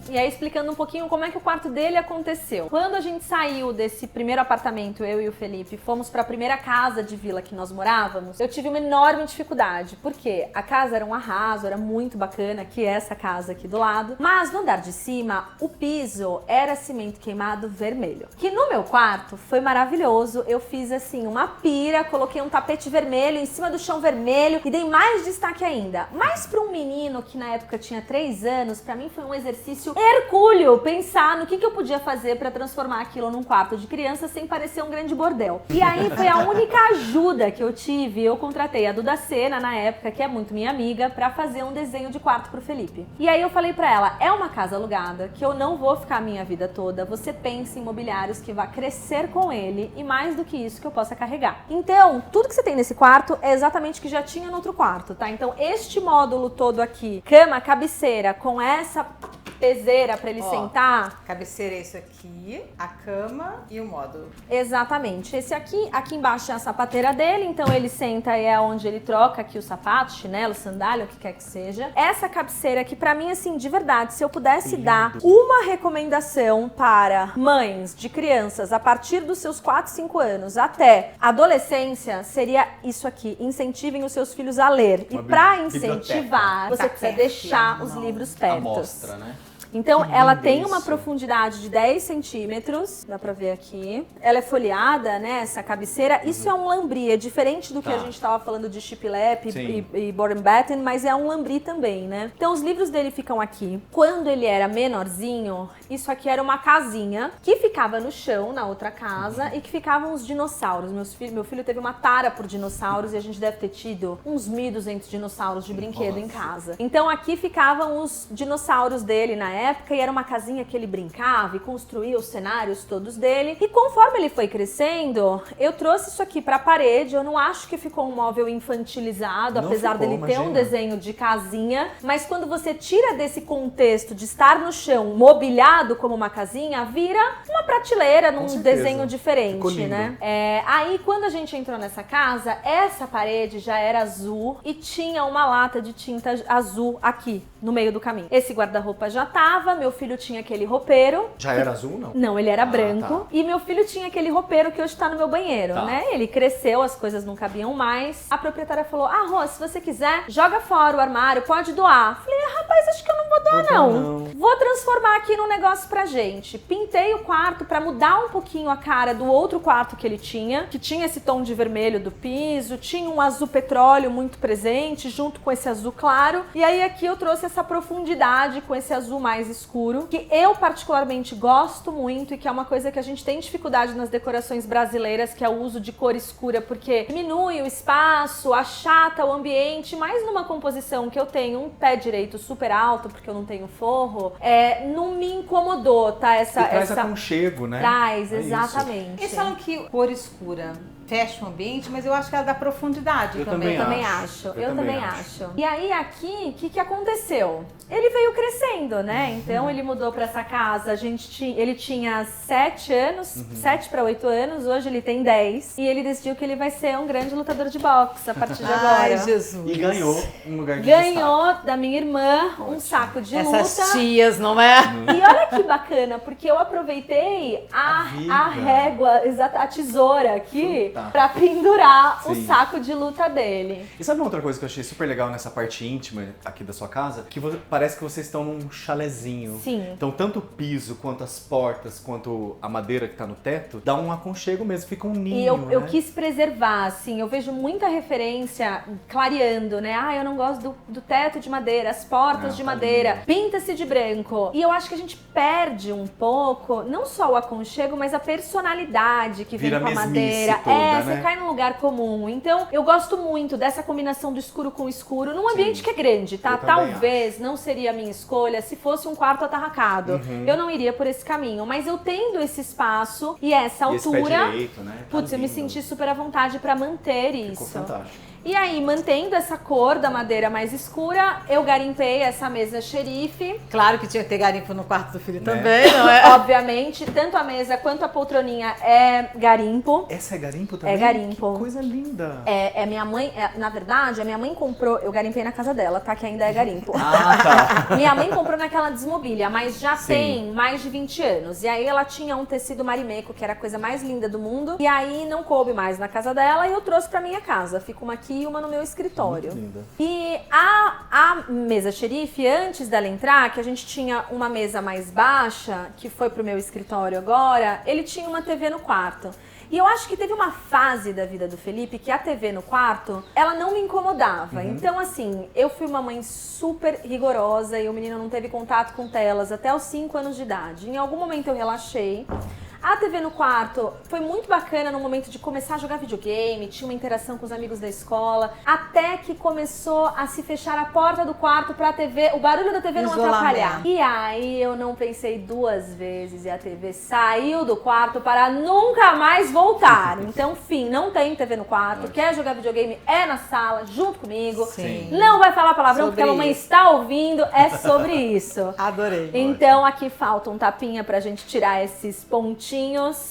E aí, explicando um pouquinho como é que o quarto dele aconteceu. Quando a gente saiu desse primeiro apartamento, eu e o Felipe, fomos pra primeira casa de vila que nós morávamos, eu tive uma enorme dificuldade. Porque a casa era um arraso, era muito bacana, que é essa casa aqui do lado. Mas no andar de cima, o piso era cimento queimado vermelho. Que no meu quarto foi maravilhoso. Eu fiz assim uma pira, coloquei um tapete vermelho em cima do chão vermelho e dei mais destaque ainda. Mas para um menino que na época tinha 3 anos, pra mim foi um exercício hercúleo pensar no que eu podia fazer pra transformar aquilo num quarto de criança sem parecer um grande bordel. E aí foi a única ajuda que eu tive. Eu contratei a Duda Sena na época, que é muito minha amiga, pra fazer um desenho de quarto pro Felipe. E aí eu falei pra ela, é uma casa alugada, que eu não vou ficar a minha vida toda. Você pensa em mobiliários que vá crescer com ele e mais do que isso que eu possa carregar. Então, tudo que você tem nesse quarto é exatamente o que já tinha no outro quarto, tá? Então, este módulo todo aqui, cama, cabeceira, com essa peseira pra ele Ó. sentar. Cabeceira é isso aqui, a cama e o módulo. Exatamente. Esse aqui embaixo é a sapateira dele, então ele senta e é onde ele troca aqui o sapato, chinelo, sandália, o que quer que seja. Essa cabeceira aqui, pra mim, assim, de verdade, se eu pudesse dar uma recomendação para mães de crianças a partir dos seus 4, 5 anos até adolescência, seria isso aqui. Incentivem os seus filhos a ler. E Uma pra biblioteca. incentivar, você Tá precisa perto, deixar não. os livros A perto. mostra, né? Então, Que ela lindo tem uma isso. profundidade de 10 centímetros, dá pra ver aqui. Ela é folheada, né, essa cabeceira. Isso é um lambri, é diferente do que Tá. a gente tava falando de shiplap Sim. e bottom batten, mas é um lambri também, né? Então, os livros dele ficam aqui. Quando ele era menorzinho, isso aqui era uma casinha que ficava no chão, na outra casa, e que ficavam os dinossauros. Meu filho teve uma tara por dinossauros e a gente deve ter tido uns 1.200 dinossauros de brinquedo em casa. Então, aqui ficavam os dinossauros dele na época, e era uma casinha que ele brincava e construía os cenários todos dele. E conforme ele foi crescendo, eu trouxe isso aqui pra parede. Eu não acho que ficou um móvel infantilizado, Não apesar ficou, dele ter um imagina. desenho de casinha. Mas quando você tira desse contexto de estar no chão, mobiliado como uma casinha, vira uma prateleira num certeza. desenho Ficou diferente, lindo. né? Aí, quando a gente entrou nessa casa, essa parede já era azul e tinha uma lata de tinta azul aqui, no meio do caminho. Esse guarda-roupa já tava, meu filho tinha aquele roupeiro. Já era azul, não? Não, ele era Ah, branco. tá. E meu filho tinha aquele roupeiro que hoje tá no meu banheiro, Tá. né? Ele cresceu, as coisas não cabiam mais. A proprietária falou, Rô, se você quiser, joga fora o armário, pode doar. Falei, rapaz, acho que eu não vou doar, não. Vou transformar aqui num negócio pra gente. Pintei o quarto pra mudar um pouquinho a cara do outro quarto que ele tinha, que tinha esse tom de vermelho do piso, tinha um azul petróleo muito presente, junto com esse azul claro. E aí aqui eu trouxe essa profundidade com esse azul mais escuro, que eu particularmente gosto muito e que é uma coisa que a gente tem dificuldade nas decorações brasileiras, que é o uso de cor escura, porque diminui o espaço, achata o ambiente, mas numa composição que eu tenho um pé direito super alto, porque eu não tenho forro, não me incomodou, tá? E traz aconchego, né? Traz, É isso. exatamente. Eles falam que cor escura fecha o ambiente, mas eu acho que ela dá profundidade Eu também. Eu também acho. acho. Eu Eu também também acho. acho. E aí aqui, o que aconteceu? Ele veio crescendo, né? Então ele mudou pra essa casa. Ele tinha 7 anos, 7 para 8 anos, hoje ele tem 10. E ele decidiu que ele vai ser um grande lutador de boxe a partir de agora. Ai, Jesus. E ganhou um lugar de Ganhou da minha irmã um saco de Essas luta. tias, não é? E olha que bacana, porque eu aproveitei A viga. a régua, a tesoura aqui, Tá. pra pendurar o Sim. saco de luta dele. E sabe uma outra coisa que eu achei super legal nessa parte íntima aqui da sua casa? Que parece que vocês estão num chalezinho. Sim. Então, tanto o piso, quanto as portas, quanto a madeira que tá no teto, dá um aconchego mesmo, fica um ninho, E eu né? quis preservar, assim, eu vejo muita referência clareando, né? Eu não gosto do teto de madeira, as portas Não, de tá madeira, lindo. pinta-se de branco. E eu acho que a gente perde um pouco, não só o aconchego, mas a personalidade que Vira vem com a mesmice madeira. toda, Você né? cai num lugar comum. Então, eu gosto muito dessa combinação do escuro com o escuro, num ambiente que é grande, tá? Eu também Talvez não seria a minha escolha se fosse um quarto atarracado. Uhum. Eu não iria por esse caminho, mas eu tendo esse espaço e essa E esse pé altura, direito, né? Tá putz, eu me lindo. senti super à vontade pra manter Ficou isso. fantástico. E aí, mantendo essa cor da madeira mais escura, eu garimpei essa mesa xerife. Claro que tinha que ter garimpo no quarto do filho Né? também, não é? Obviamente, tanto a mesa quanto a poltroninha é garimpo. Essa é garimpo também? É garimpo. Que coisa linda. Minha mãe, na verdade, a minha mãe comprou, eu garimpei na casa dela, tá? Que ainda é garimpo. Ah, tá. Minha mãe comprou naquela desmobília, mas já Sim. tem mais de 20 anos. E aí ela tinha um tecido marimeco, que era a coisa mais linda do mundo. E aí não coube mais na casa dela e eu trouxe pra minha casa. Fica uma aqui e uma no meu escritório. Muito linda. E a mesa xerife, antes dela entrar, que a gente tinha uma mesa mais baixa, que foi pro meu escritório agora, ele tinha uma TV no quarto. E eu acho que teve uma fase da vida do Felipe que a TV no quarto, ela não me incomodava. Então, assim, eu fui uma mãe super rigorosa e o menino não teve contato com telas até os 5 anos de idade. Em algum momento eu relaxei. A TV no quarto foi muito bacana no momento de começar a jogar videogame, tinha uma interação com os amigos da escola, até que começou a se fechar a porta do quarto pra TV, o barulho da TV não Isolamento. atrapalhar. E aí eu não pensei duas vezes e a TV saiu do quarto para nunca mais voltar. Então, fim, não tem TV no quarto, quer jogar videogame é na sala, junto comigo. Sim. Não vai falar palavrão Sobre porque a mamãe isso. está ouvindo, é sobre isso. Adorei. Então aqui falta um tapinha pra gente tirar esses pontinhos,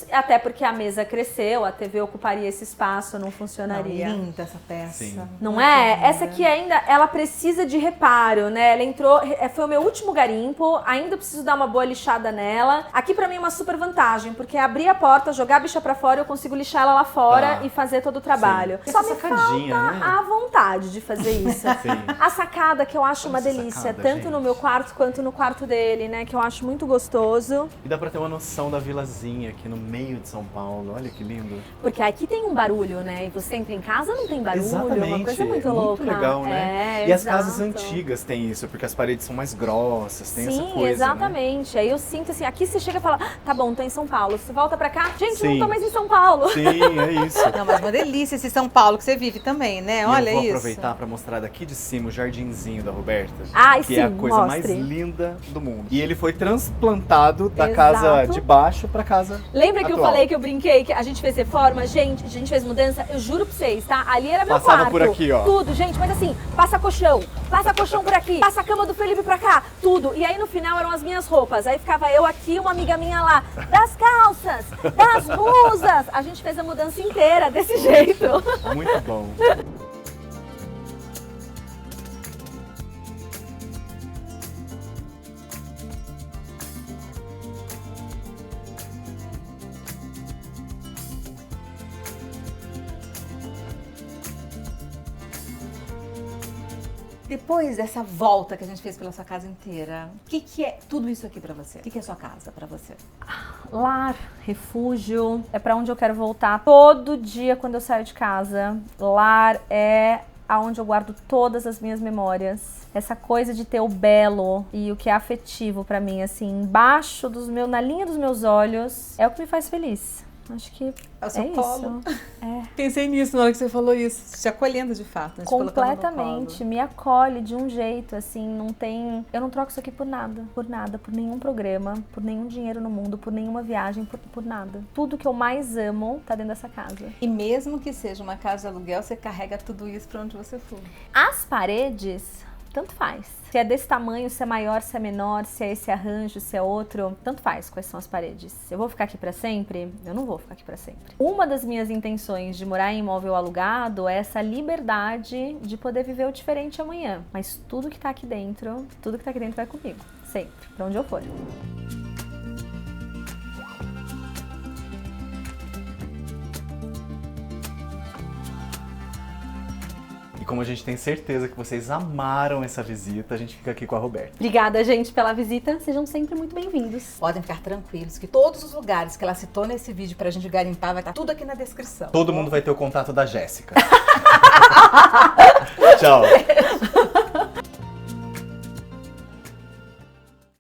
até porque a mesa cresceu, a TV ocuparia esse espaço, não funcionaria. Linda essa peça. Sim. Não é? Essa aqui ainda, ela precisa de reparo, né? Ela entrou, foi o meu último garimpo, ainda preciso dar uma boa lixada nela. Aqui pra mim é uma super vantagem, porque abrir a porta, jogar a bicha pra fora, eu consigo lixar ela lá fora Tá. e fazer todo o trabalho. Sim. Só Essa me sacadinha, falta né? a vontade de fazer isso. Sim. A sacada que eu acho uma Essa delícia, sacada, tanto gente. no meu quarto quanto no quarto dele, né? Que eu acho muito gostoso. E dá pra ter uma noção da vilazinha aqui no meio de São Paulo. Olha que lindo. Porque aqui tem um barulho, né? E você entra em casa, não tem barulho. Exatamente. É uma coisa muito louca. legal, né? É, e as exato. casas antigas têm isso, porque as paredes são mais grossas, tem essa Sim, coisa, né? exatamente. Aí eu sinto assim, aqui você chega e fala, tá bom, tô em São Paulo. Você volta pra cá, gente, Sim. não tô mais em São Paulo. Sim, é isso. Não, mas uma delícia esse São Paulo que você vive também, né? E Olha eu vou isso. aproveitar pra mostrar daqui de cima o jardinzinho da Roberta. Ai, que sim, é a coisa mostre. mais linda do mundo. E ele foi transplantado da Exato. casa de baixo pra casa Lembra que eu atual. falei que eu brinquei, que a gente fez reforma? Gente, a gente fez mudança, eu juro pra vocês, tá? Ali era meu Passava quarto. por aqui, ó. Tudo, gente, mas assim, passa colchão por aqui, passa a cama do Felipe pra cá, tudo. E aí no final eram as minhas roupas. Aí ficava eu aqui, uma amiga minha lá, das calças, das blusas. A gente fez a mudança inteira desse jeito. Muito bom. Depois dessa volta que a gente fez pela sua casa inteira, o que é tudo isso aqui pra você? O que é sua casa pra você? Lar, refúgio, é pra onde eu quero voltar todo dia quando eu saio de casa. Lar é aonde eu guardo todas as minhas memórias. Essa coisa de ter o belo e o que é afetivo pra mim, assim, embaixo na linha dos meus olhos, é o que me faz feliz. Acho que É o seu colo. isso. Pensei nisso na hora que você falou isso. Se acolhendo de fato, né? Te colocando no Completamente, colo. me acolhe de um jeito, assim, eu não troco isso aqui por nada, por nenhum programa, por nenhum dinheiro no mundo, por nenhuma viagem, por nada. Tudo que eu mais amo tá dentro dessa casa. E mesmo que seja uma casa de aluguel, você carrega tudo isso pra onde você for. As paredes, tanto faz. Se é desse tamanho, se é maior, se é menor, se é esse arranjo, se é outro, tanto faz quais são as paredes. Eu vou ficar aqui pra sempre? Eu não vou ficar aqui pra sempre. Uma das minhas intenções de morar em imóvel alugado é essa liberdade de poder viver o diferente amanhã. Mas tudo que tá aqui dentro vai comigo, sempre, pra onde eu for. E como a gente tem certeza que vocês amaram essa visita, a gente fica aqui com a Roberta. Obrigada, gente, pela visita. Sejam sempre muito bem-vindos. Podem ficar tranquilos que todos os lugares que ela citou nesse vídeo pra gente garimpar vai estar tudo aqui na descrição. Todo mundo vai ter o contato da Jéssica. Tchau.